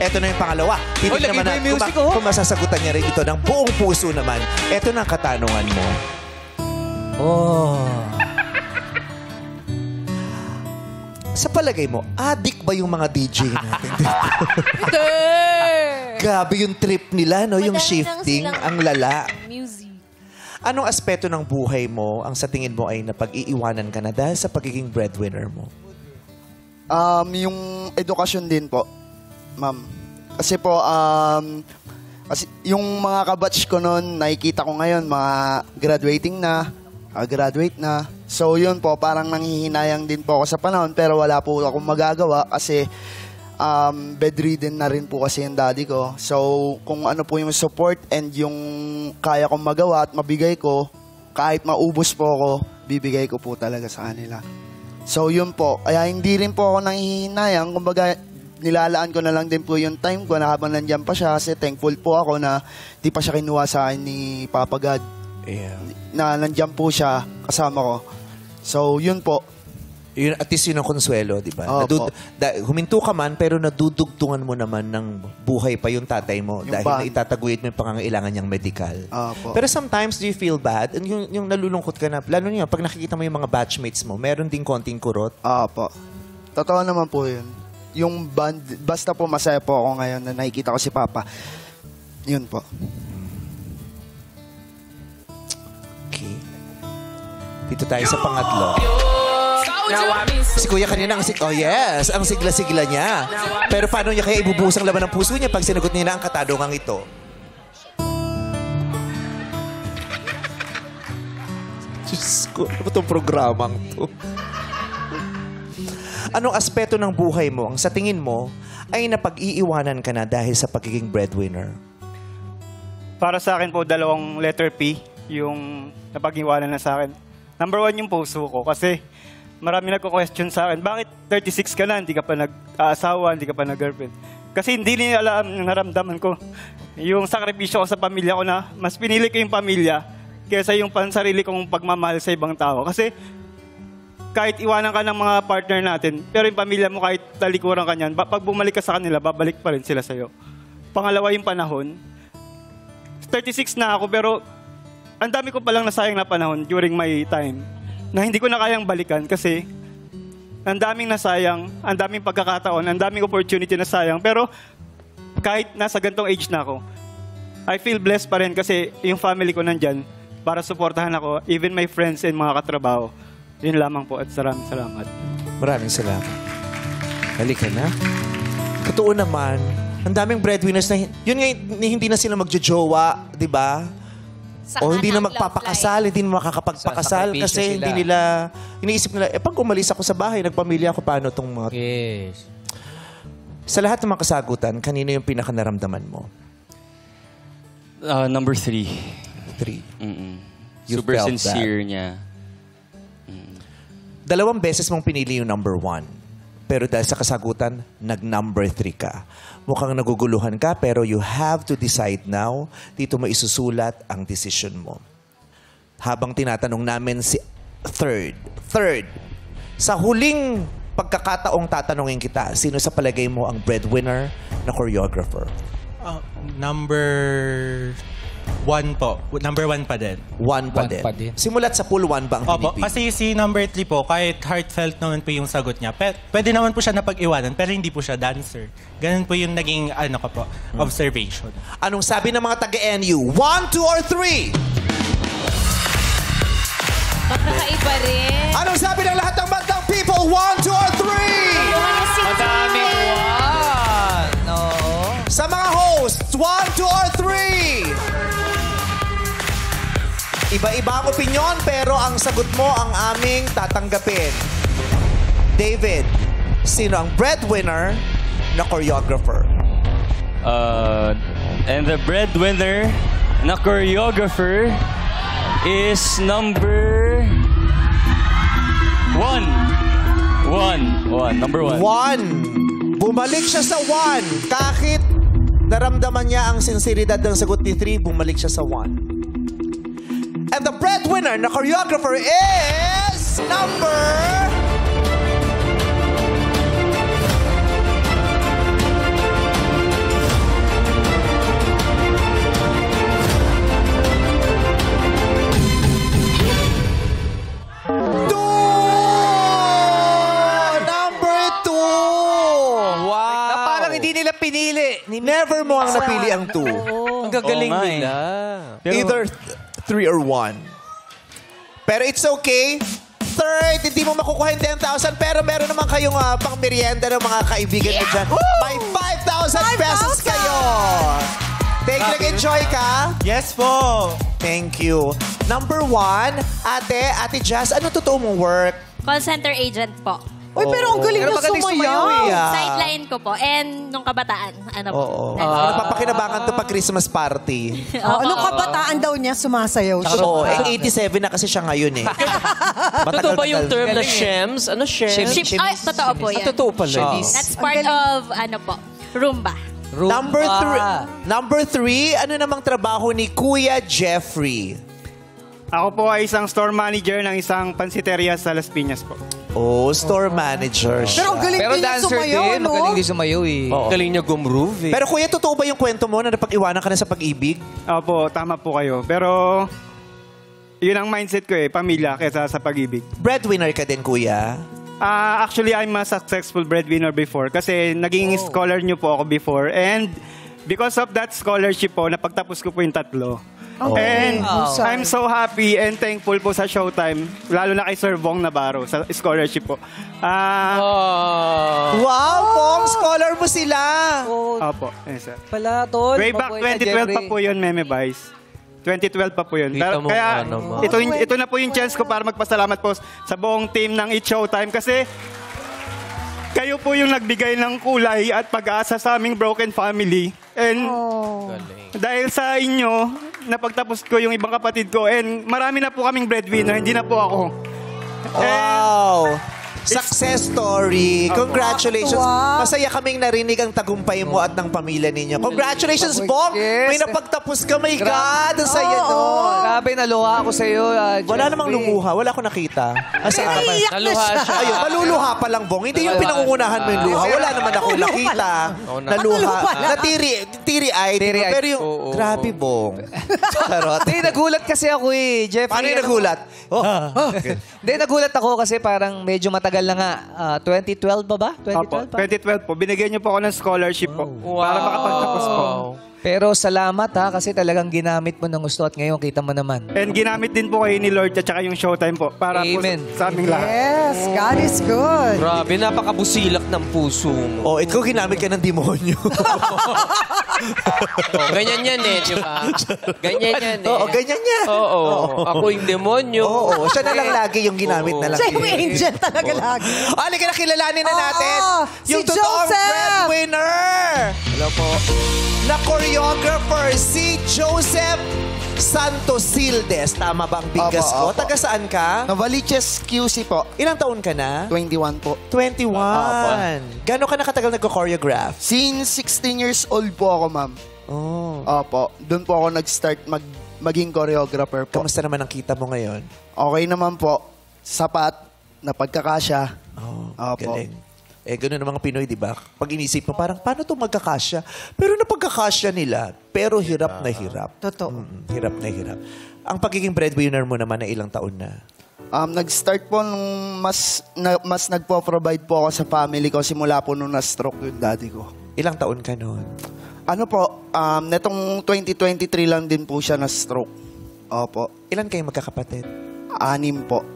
Speaker 1: Eto na yung pangalawa. Hindi
Speaker 7: Oy, lagay
Speaker 1: naman
Speaker 7: mo yung music, oh.
Speaker 1: kung masasagutan niya rin ito ng buong puso naman. Eto na ang katanungan mo. Sa palagay mo, addict ba yung mga DJ natin dito? Gabi yung trip nila, no? Yung shifting, ang lala.
Speaker 4: Music.
Speaker 1: Anong aspeto ng buhay mo ang sa tingin mo ay napag-iiwanan ka na dahil sa pagiging breadwinner mo?
Speaker 10: Yung edukasyon din po, ma'am. Kasi po, kasi yung mga kabatch ko noon, nakikita ko ngayon, mga graduate na. So yun po, parang nanghihinayang din po ako sa panahon, pero wala po akong magagawa kasi bedridden na rin po kasi yung daddy ko. So kung ano po yung support and yung kaya kong magawa at mabigay ko, kahit maubos po ako, bibigay ko po talaga sa kanila. So yun po, kaya hindi rin po ako nanghihinayang. Kumbaga, nilalaan ko na lang din po yung time ko na habang nandiyan pa siya kasi thankful po ako na di pa siya kinuha sa akin ni Papa God. Na nandiyan po siya kasama ko. So yun po.
Speaker 1: Yun, at least yun ang konsuelo, di ba?
Speaker 10: Opo.
Speaker 1: Huminto ka man, pero nadudugtungan mo naman ng buhay pa yung tatay mo dahil na itataguyod mo yung pangangailangan niyang medical.
Speaker 10: Opo.
Speaker 1: Pero sometimes, do you feel bad? And yung nalulungkot ka na, lalo niya, pag nakikita mo yung mga batchmates mo, meron ding konting kurot?
Speaker 10: Opo. Totoo naman po yun. Yung band, basta po masaya po ako ngayon na nakikita ko si Papa. Yun po.
Speaker 1: Okay. Dito tayo sa pangatlo. Si Kuya kanina, oh yes, ang sigla-sigla niya. Pero paano niya kaya ibubuhos ang laman ng puso niya pag sinagot niya na ang katanungang ito? Diyos ko, ano ba itong programang to? Anong aspeto ng buhay mo ang sa tingin mo ay napag-iiwanan ka na dahil sa pagiging breadwinner?
Speaker 11: Para sa akin po, 2 letter P yung napag-iwanan na sa akin. Number 1 yung puso ko kasi marami nagko-question sa akin, bakit 36 ka na, hindi ka pa nag-aasawa, hindi ka pa nag-girlfriend? Kasi hindi nila alam yung naramdaman ko. Yung sakripisyo ko sa pamilya ko na mas pinili ko yung pamilya kaysa yung pansarili kong pagmamahal sa ibang tao. Kasi kahit iwanan ka ng mga partner natin, pero yung pamilya mo kahit talikuran ka niyan, pag bumalik ka sa kanila, babalik pa rin sila sa'yo. Pangalawa yung panahon. 36 na ako pero ang dami ko palang nasayang na panahon during my time na hindi ko na kayang balikan kasi ang daming nasayang, ang daming pagkakataon, ang daming opportunity na sayang. Pero kahit nasa gantong age na ako, I feel blessed pa rin kasi yung family ko nandyan para suportahan ako, even my friends and mga katrabaho. Yun lamang po at maraming salamat.
Speaker 1: Maraming salamat. Halika na. Totoo naman, ang daming breadwinners na, yun nga, hindi na sila magjojowa, di ba? O hindi na magpapakasal, hindi na makakapagpakasal kasi hindi nila, iniisip nila, pag umalis ako sa bahay, nagpamilya ako, paano itong mga...
Speaker 7: Yes.
Speaker 1: Sa lahat ng mga kasagutan, kanino yung pinakanaramdaman mo?
Speaker 5: Number 3.
Speaker 1: 3.
Speaker 5: Super sincere niya.
Speaker 1: 2 beses mong pinili yung number 1. Pero dahil sa kasagutan, nag-number 3 ka. Mukhang naguguluhan ka, pero you have to decide now. Dito mo isusulat ang decision mo. Habang tinatanong namin si third. Sa huling pagkakataong tatanungin kita, sino sa palagay mo ang breadwinner na choreographer?
Speaker 8: Number 1 po. Number 1 pa din.
Speaker 1: 1 pa din. Simulat sa pool 1 ba ang
Speaker 8: Opo,
Speaker 1: pinipili?
Speaker 8: kasi si number 3 po, kahit heartfelt naman po yung sagot niya, pwede naman po siya napag-iwanan, pero hindi po siya dancer. Ganun po yung naging, observation.
Speaker 1: Anong sabi ng mga taga-NU? 1, 2, or 3?
Speaker 4: Magkakaiba rin.
Speaker 1: Anong sabi ng lahat ng bandang people? 1, 2, or 3?
Speaker 2: Madaming 1. No.
Speaker 1: Sa mga hosts, 1, 2, or 3? Iba-iba ang opinyon, pero ang sagot mo ang aming tatanggapin. David, sino ang breadwinner na choreographer?
Speaker 5: And the breadwinner na choreographer is number 1. Number 1.
Speaker 1: 1. Bumalik siya sa 1. Kahit naramdaman niya ang sinseridad ng sagot ni 3, bumalik siya sa 1. And the breadwinner na choreographer is number...
Speaker 2: pinili.
Speaker 1: Never mo ang napili ang 2.
Speaker 16: Ang gagaling nila.
Speaker 1: Either 3 or 1. Pero it's okay. Third, hindi mo makukuha yung 10,000 pero meron naman kayong pang merienda ng mga kaibigan mo dyan. May 5,000 pesos kayo. Thank you. Nag-enjoy ka?
Speaker 8: Yes po.
Speaker 1: Thank you. Number 1, Ate Jazz, ano totoo mong work?
Speaker 9: Call center agent po.
Speaker 14: Uy, pero ang galing
Speaker 2: Pero
Speaker 14: na
Speaker 2: magaling
Speaker 14: sumayaw.
Speaker 9: Sideline ko po. And nung kabataan, ano po.
Speaker 1: Oo. Napapakinabangan to pag Christmas party.
Speaker 14: Nung kabataan daw niya, sumasayaw siya.
Speaker 1: Oo, 87 na kasi siya ngayon eh.
Speaker 16: Totoo ba yung term na shems? Ano shems?
Speaker 9: Ay, totoo po yan.
Speaker 16: Totoo pala.
Speaker 9: That's part of, ano po, Roomba.
Speaker 1: Number three, ano namang trabaho ni Kuya Jeffrey?
Speaker 11: Ako po ay isang store manager ng isang pansiteria sa Las Piñas po.
Speaker 1: Oh, store manager siya.
Speaker 14: Pero ang galing
Speaker 7: Pero
Speaker 14: din niya
Speaker 7: dancer
Speaker 14: sumayaw,
Speaker 7: din.
Speaker 14: no?
Speaker 7: Magaling din sumayaw eh.
Speaker 16: Galing niya gumroove eh.
Speaker 1: Pero kuya, totoo ba yung kwento mo na napag-iwanan ka na sa pag-ibig?
Speaker 11: Opo, tama po kayo. Pero yun ang mindset ko eh, pamilya kaysa sa pag-ibig.
Speaker 1: Breadwinner ka din, kuya?
Speaker 11: Actually, I'm a successful breadwinner before kasi naging scholar niyo po ako before. And because of that scholarship po, napagtapos ko po yung 3. And I'm so happy and thankful po sa Showtime, lalo na kay Sir Bong Navarro sa scholarship po.
Speaker 1: Wow, Bong! Scholar mo sila!
Speaker 11: Opo, yes, sir.
Speaker 7: Pala, tol.
Speaker 11: Way back 2012 pa po yun, Meme Vice. 2012 pa po yun. Kaya ito na po yung chance ko para magpasalamat po sa buong team ng It's Showtime kasi kayo po yung nagbigay ng kulay at pag-asa sa aming broken family. And dahil sa inyo, napagtapos ko yung ibang kapatid ko and marami na po kaming breadwinner, hindi na po ako.
Speaker 1: Wow! Success story. Congratulations.
Speaker 14: Wow.
Speaker 1: Masaya kaming narinig ang tagumpay mo at ng pamilya ninyo. Congratulations, Bong! May napagtapos ka. My God! Ang saya nun.
Speaker 2: Grabe, naluha ako sa iyo.
Speaker 1: Wala namang lumuha. Wala akong nakita.
Speaker 16: Naluha siya.
Speaker 1: Ayun, maluluha pa lang, Bong. Hindi yung pinangungunahan mo yung luha. Wala naman akong nakita. Naluha. Teary-eyed. Pero yung, grabe, Bong. Charot.
Speaker 2: Hindi, nagulat kasi ako eh, Jeffrey.
Speaker 1: Paano yung nagulat?
Speaker 2: Hindi, nagulat ako kasi parang medyo matagal na nga. 2012 ba? 2012 pa?
Speaker 11: 2012 po. Binigyan niyo po ako ng scholarship po para makapagtapos po.
Speaker 2: Pero salamat ha, kasi talagang ginamit mo ng gusto at ngayon kita mo naman.
Speaker 11: And ginamit din po kayo ni Lord at saka yung Showtime po para po sa aming lahat.
Speaker 14: Yes, God is good.
Speaker 16: Grabe, napakabusilak ng puso mo.
Speaker 1: Oh, ikaw ginamit ka ng demonyo.
Speaker 16: Ganyan yan eh, di ba? Ganyan yan eh.
Speaker 1: Oo, ganyan yan.
Speaker 16: Oo. Ako yung demonyo.
Speaker 1: Oo, siya na lang lagi yung ginamit na lang.
Speaker 14: Siya yung angel talaga lagi.
Speaker 1: Halika na, kilalanin na natin. Yung
Speaker 14: si
Speaker 1: totoong
Speaker 14: Joseph!
Speaker 1: breadwinner. Hello po. Na choreographer, si Joseph Santosildes. Tama ba ang bigkas ko? Taga saan ka?
Speaker 10: Novaliches QC po.
Speaker 1: Ilang taon ka na?
Speaker 10: 21 po.
Speaker 1: 21. Gano'n ka nakatagal nagko-choreograph?
Speaker 10: Since 16 years old po ako, ma'am.
Speaker 1: Oh.
Speaker 10: Opo. Doon po ako nag-start maging choreographer po.
Speaker 1: Kamusta naman ang kita mo ngayon?
Speaker 10: Okay naman po. Sapat. Napagkakasya. Opo.
Speaker 1: Galing. Eh, gano'n ng mga Pinoy, di ba? Pag inisip mo, parang, paano ito magkakasya? Pero napagkakasya nila. Pero hirap na hirap.
Speaker 14: Totoo.
Speaker 1: Hirap na hirap. Ang pagiging breadwinner mo naman na ilang taon na?
Speaker 10: Nag-start po nung mas nagpo-provide po ako sa family ko simula po nung na-stroke yung daddy ko.
Speaker 1: Ilang taon ka noon?
Speaker 10: Ano po, netong 2023 lang din po siya na-stroke. Opo.
Speaker 1: Ilan kayong magkakapatid?
Speaker 10: 6 po.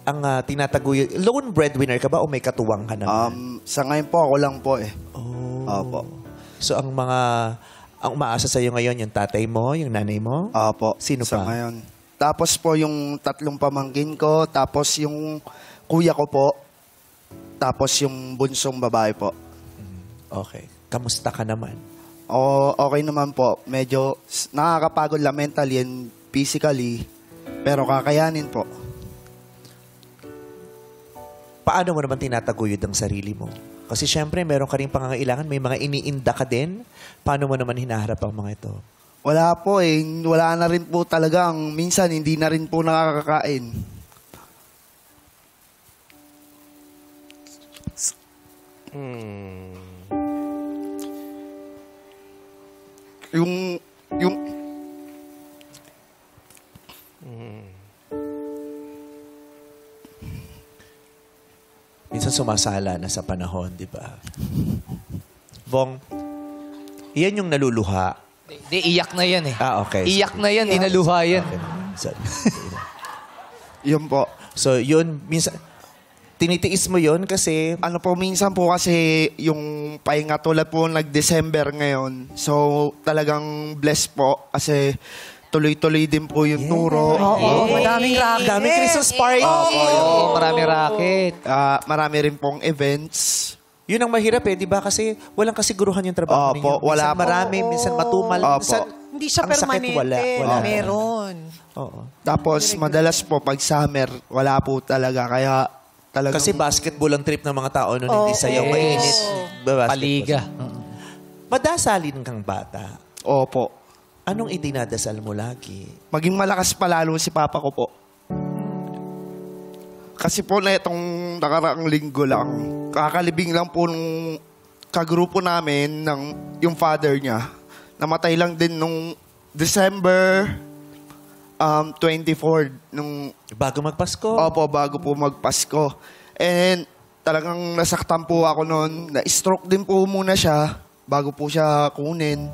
Speaker 1: Ang tinataguyod, lone breadwinner ka ba o may katuwang ka naman?
Speaker 10: Sa ngayon po, ako lang po eh. Opo.
Speaker 1: So ang umaasa sa'yo ngayon, yung tatay mo, yung nanay mo?
Speaker 10: Opo.
Speaker 1: Sino
Speaker 10: sa
Speaker 1: pa?
Speaker 10: ngayon. Tapos po yung 3 pamangkin ko, tapos yung kuya ko po, tapos yung bunsong babae po.
Speaker 1: Okay. Kamusta ka naman?
Speaker 10: Okay naman po. Medyo nakakapagod lang mentally and physically, pero kakayanin po.
Speaker 1: Paano mo naman tinataguyod ang sarili mo? Kasi syempre, meron ka rin pangangailangan, may mga iniinda ka din. Paano mo naman hinaharap ang mga ito?
Speaker 10: Wala po eh. Wala na rin po talagang, minsan hindi na rin po nakakakain. Yung
Speaker 1: Minsan sumasala na sa panahon, di ba? Bong, yan yung naluluha.
Speaker 2: Di, iyak na yan eh.
Speaker 1: Okay.
Speaker 2: Iyak na yan, inaluha yan.
Speaker 1: Okay.
Speaker 10: Yun po.
Speaker 1: So, yun, minsan, tinitiis mo yun kasi...
Speaker 10: Ano po, minsan po kasi yung pahinga tulad po nag-December ngayon. So, talagang blessed po kasi tuloy-tuloy din po yung turo.
Speaker 14: Oo, madaming racket.
Speaker 1: Daming Christmas party.
Speaker 2: Oo, maraming racket.
Speaker 10: Marami rin pong events.
Speaker 1: Yun ang mahirap di ba? Kasi walang kasiguruhan yung trabaho ninyo.
Speaker 10: Wala
Speaker 1: minsan marami, minsan matumal. Minsan,
Speaker 14: Hindi siya
Speaker 1: ang sakit,
Speaker 14: permanente.
Speaker 1: wala.
Speaker 14: Meron.
Speaker 1: Oo.
Speaker 10: Tapos, madalas po, pag summer, wala po talaga. Kaya, talagang...
Speaker 1: Kasi basketball ang trip ng mga tao noon, hindi sayaw, mainit.
Speaker 2: Paliga.
Speaker 1: Madasalin kang bata.
Speaker 10: Opo.
Speaker 1: Anong idinadasal mo lagi?
Speaker 10: Maging malakas palalo si Papa ko po. Kasi po na itong nakaraang linggo lang, kakalibing lang po nung kagrupo namin ng yung father niya. Namatay lang din nung December 24.
Speaker 1: Bago magpasko?
Speaker 10: Opo, bago po magpasko. And talagang nasaktan po ako noon. Na-stroke din po muna siya bago po siya kunin.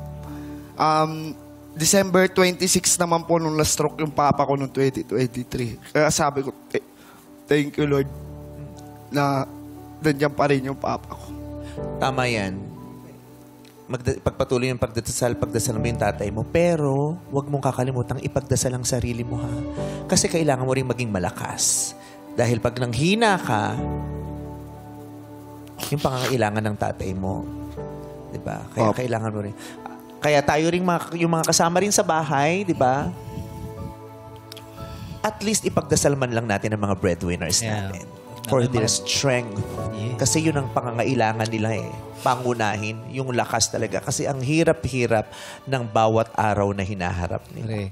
Speaker 10: December 26 naman po nung na-stroke yung papa ko noong 2023. Kaya sabi ko, thank you Lord na nandiyan pa rin yung papa ko.
Speaker 1: Tama yan. Pagpatuloy yung pagdasal mo yung tatay mo. Pero, huwag mong kakalimutang ipagdasal ang sarili mo, ha? Kasi kailangan mo rin maging malakas. Dahil pag nanghina ka, yung pangangailangan ng tatay mo. Diba? Kaya kailangan mo rin. Kaya tayo rin, yung mga kasama rin sa bahay, diba? At least ipagdasal man lang natin ang mga breadwinners natin. For their strength. Kasi yun ang pangangailangan nila pangunahin, yung lakas talaga. Kasi ang hirap-hirap ng bawat araw na hinaharap nila.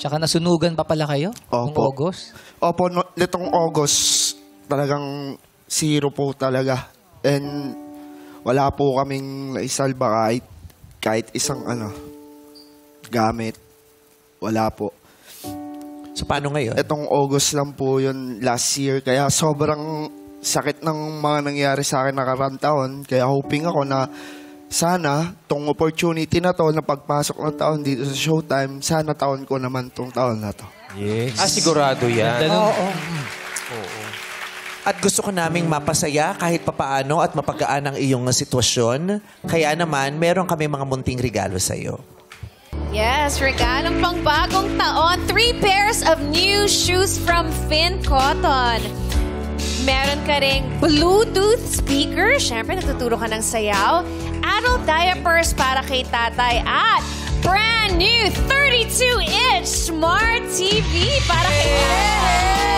Speaker 2: Tsaka nasunugan pa pala kayo? Noong August?
Speaker 10: Opo, nitong August, talagang zero po talaga. And wala po kaming naisalba kahit isang gamit. Wala po.
Speaker 1: So, paano ngayon?
Speaker 10: Itong August lang po yun last year. Kaya sobrang sakit ng mga nangyari sa akin nakaraan taon. Kaya hoping ako na sana tong opportunity na to na pagpasok ng taon dito sa Showtime, sana taon ko naman tong taon na to.
Speaker 16: Yes. Sigurado yan.
Speaker 14: Oo.
Speaker 1: At gusto ko naming mapasaya kahit papaano at mapagaan ang iyong sitwasyon. Kaya naman, meron kami mga munting regalo sa'yo.
Speaker 4: Yes, regalong pang bagong taon. 3 pairs of new shoes from Finn Cotton. Meron ka ring Bluetooth speaker. Siyempre, nagtuturo ka ng sayaw. Adult diapers para kay tatay. At brand new 32-inch Smart TV para kay tatay.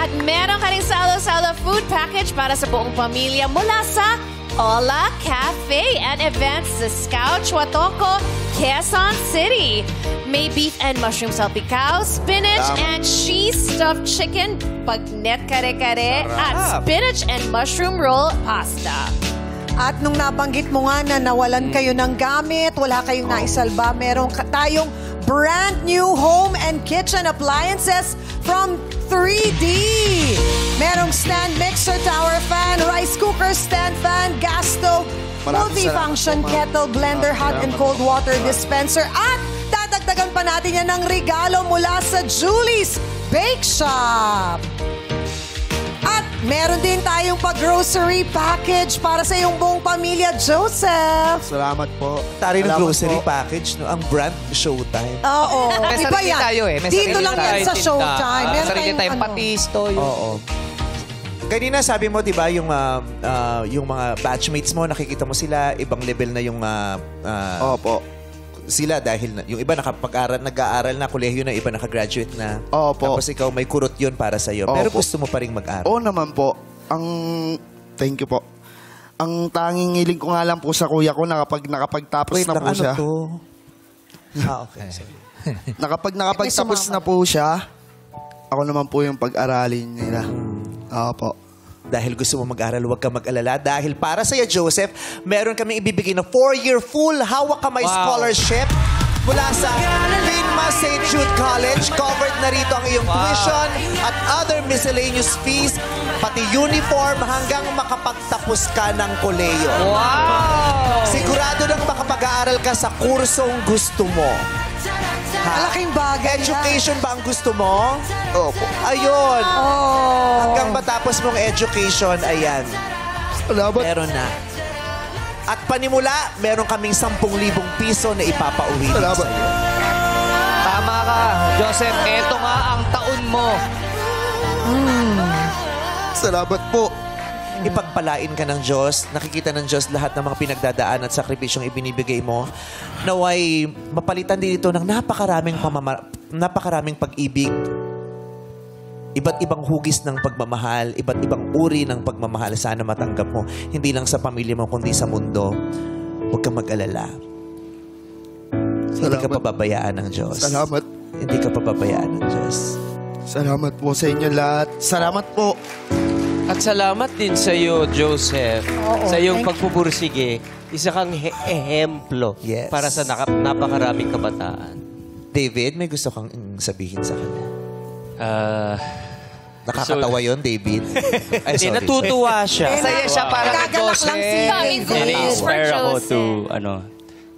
Speaker 4: At meron ka ring salo-salo food package para sa buong pamilya mula sa Ola Cafe and Events sa Scout, Huatoco, Quezon City. May beef and mushroom salpicao, spinach and cheese stuffed chicken, bagnet kare-kare, at spinach and mushroom roll pasta.
Speaker 14: At nung nabanggit mo nga na nawalan kayo ng gamit, wala kayong naisalba, meron tayong brand new home and kitchen appliances from 3D. Merong stand mixer, tower fan, rice cooker, stand fan, gas stove, multifunction kettle, blender, hot and cold water dispenser, at dadagdagan pa natin yan ng regalo mula sa Julie's Bake Shop. At meron din tayong pag-grocery package para sa iyong buong pamilya, Joseph.
Speaker 10: Salamat po.
Speaker 1: Tari ng grocery package, no? Ang brand Showtime.
Speaker 14: Oo.
Speaker 2: May
Speaker 14: Iba
Speaker 2: sarili
Speaker 14: yan.
Speaker 2: tayo May
Speaker 14: Dito
Speaker 2: sarili
Speaker 14: lang yan sa
Speaker 2: tayo.
Speaker 14: Showtime. Meron
Speaker 2: Sarili tayong patisto.
Speaker 1: Oo. Kanina sabi mo, di ba, yung mga batchmates mo, nakikita mo sila, ibang level na yung
Speaker 10: Opo.
Speaker 1: sila dahil yung iba nag-aaral na, kolehiyo na, iba nakagraduate na.
Speaker 10: Opo.
Speaker 1: Tapos ikaw may kurot yun para sa'yo. Pero gusto mo pa rin mag-aral.
Speaker 10: Oo naman po. Thank you po. Ang tanging hiling ko nga lang po sa kuya ko nakapagtapos na po siya.
Speaker 1: Okay.
Speaker 10: Nakapagtapos na po siya, ako naman po yung pag-aralin nila. Opo.
Speaker 1: Dahil gusto mo mag-aral, huwag ka mag-alala. Dahil para sa'yo, Joseph, meron kaming ibibigay na 4-year full hawak kamay scholarship mula sa Finma St. Jude College. Covered na rito ang iyong tuition at other miscellaneous fees, pati uniform hanggang makapagtapos ka ng koleyo. Sigurado nang makapag-aaral ka sa kursong gusto mo.
Speaker 14: Malaking bagay.
Speaker 1: Education ba ang gusto mo?
Speaker 10: Opo.
Speaker 1: Ayun. Hanggang matapos mong education, ayan. Meron na. At panimula, meron kaming 10,000 piso na ipapauwi sa'yo.
Speaker 2: ka, Joseph. Eto nga ang taon mo.
Speaker 1: Salamat po. Ipagpalain ka ng Diyos. Nakikita ng Diyos lahat ng mga pinagdadaan at sakripisyong ibinibigay mo. Naway mapalitan din ito ng napakaraming pag-ibig. Iba't ibang hugis ng pagmamahal, iba't ibang uri ng pagmamahal. Sana matanggap mo. Hindi lang sa pamilya mo, kundi sa mundo. Huwag kang mag-alala. Hindi ka pababayaan ng Diyos.
Speaker 10: Salamat.
Speaker 1: Hindi ka pababayaan ng Diyos.
Speaker 10: Salamat po sa inyo lahat. Salamat po.
Speaker 16: At salamat din sa iyo, Joseph, sa iyong
Speaker 14: thank
Speaker 16: pagpupursige. Isa kang ehemplo para sa napakaraming kabataan.
Speaker 1: David, may gusto kang sabihin sa kanya? Nakakatawa yon, David. Ay, sorry.
Speaker 16: Natutuwa siya.
Speaker 2: Masaya siya para kay Joseph.
Speaker 5: Na-inspire ako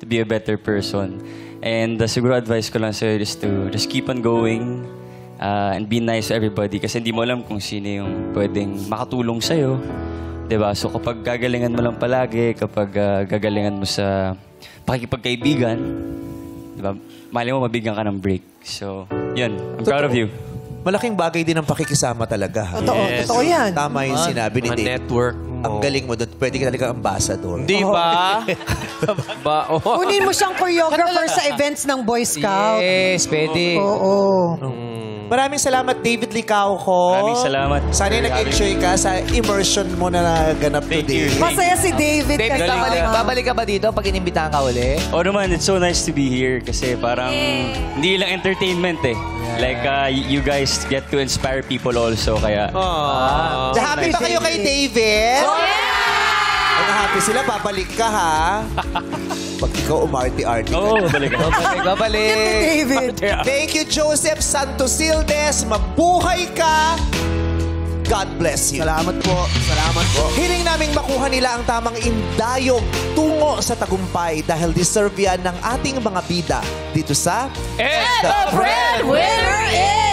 Speaker 5: to be a better person. And siguro advice ko lang sa'yo is to just keep on going and be nice to everybody kasi hindi mo alam kung sino yung pwedeng makatulong sa'yo. Diba? So kapag gagalingan mo lang palagi, kapag gagalingan mo sa pakikipagkaibigan, diba? Mali mo, mabigyan ka ng break. So, yun. I'm proud of you.
Speaker 1: Malaking bagay din ang pakikisama talaga.
Speaker 14: Totoo yan.
Speaker 1: Tama yung sinabi ni Dave.
Speaker 16: Network
Speaker 1: Ang galing mo doon. Pwede ka talaga ambassador.
Speaker 16: Di ba?
Speaker 14: Kunin mo siyang choreographer sa events ng Boy Scout.
Speaker 2: Yes, pwede.
Speaker 14: Oo.
Speaker 1: Maraming salamat, David Licauco.
Speaker 5: Maraming salamat.
Speaker 1: Sana nag-enjoy ka sa immersion mo na naganap today.
Speaker 14: Masaya si David.
Speaker 2: David, babalik ka ba dito pag inimbitahan ka uli?
Speaker 5: Oh naman, it's so nice to be here kasi parang hindi lang entertainment eh. Like, you guys get to inspire people also, kaya...
Speaker 1: Happy ba kayo kay David? Kung happy sila, babalik ka, ha? Pag ikaw umarte-arte ka.
Speaker 2: Babalik.
Speaker 14: David.
Speaker 1: Thank you, Joseph Santosildes. Mabuhay ka. God bless you.
Speaker 10: Salamat po. Salamat po.
Speaker 1: Hiling naming makuha nila ang tamang indayog tungo sa tagumpay dahil deserve yan ng ating mga bida dito sa
Speaker 4: The Breadwinner is...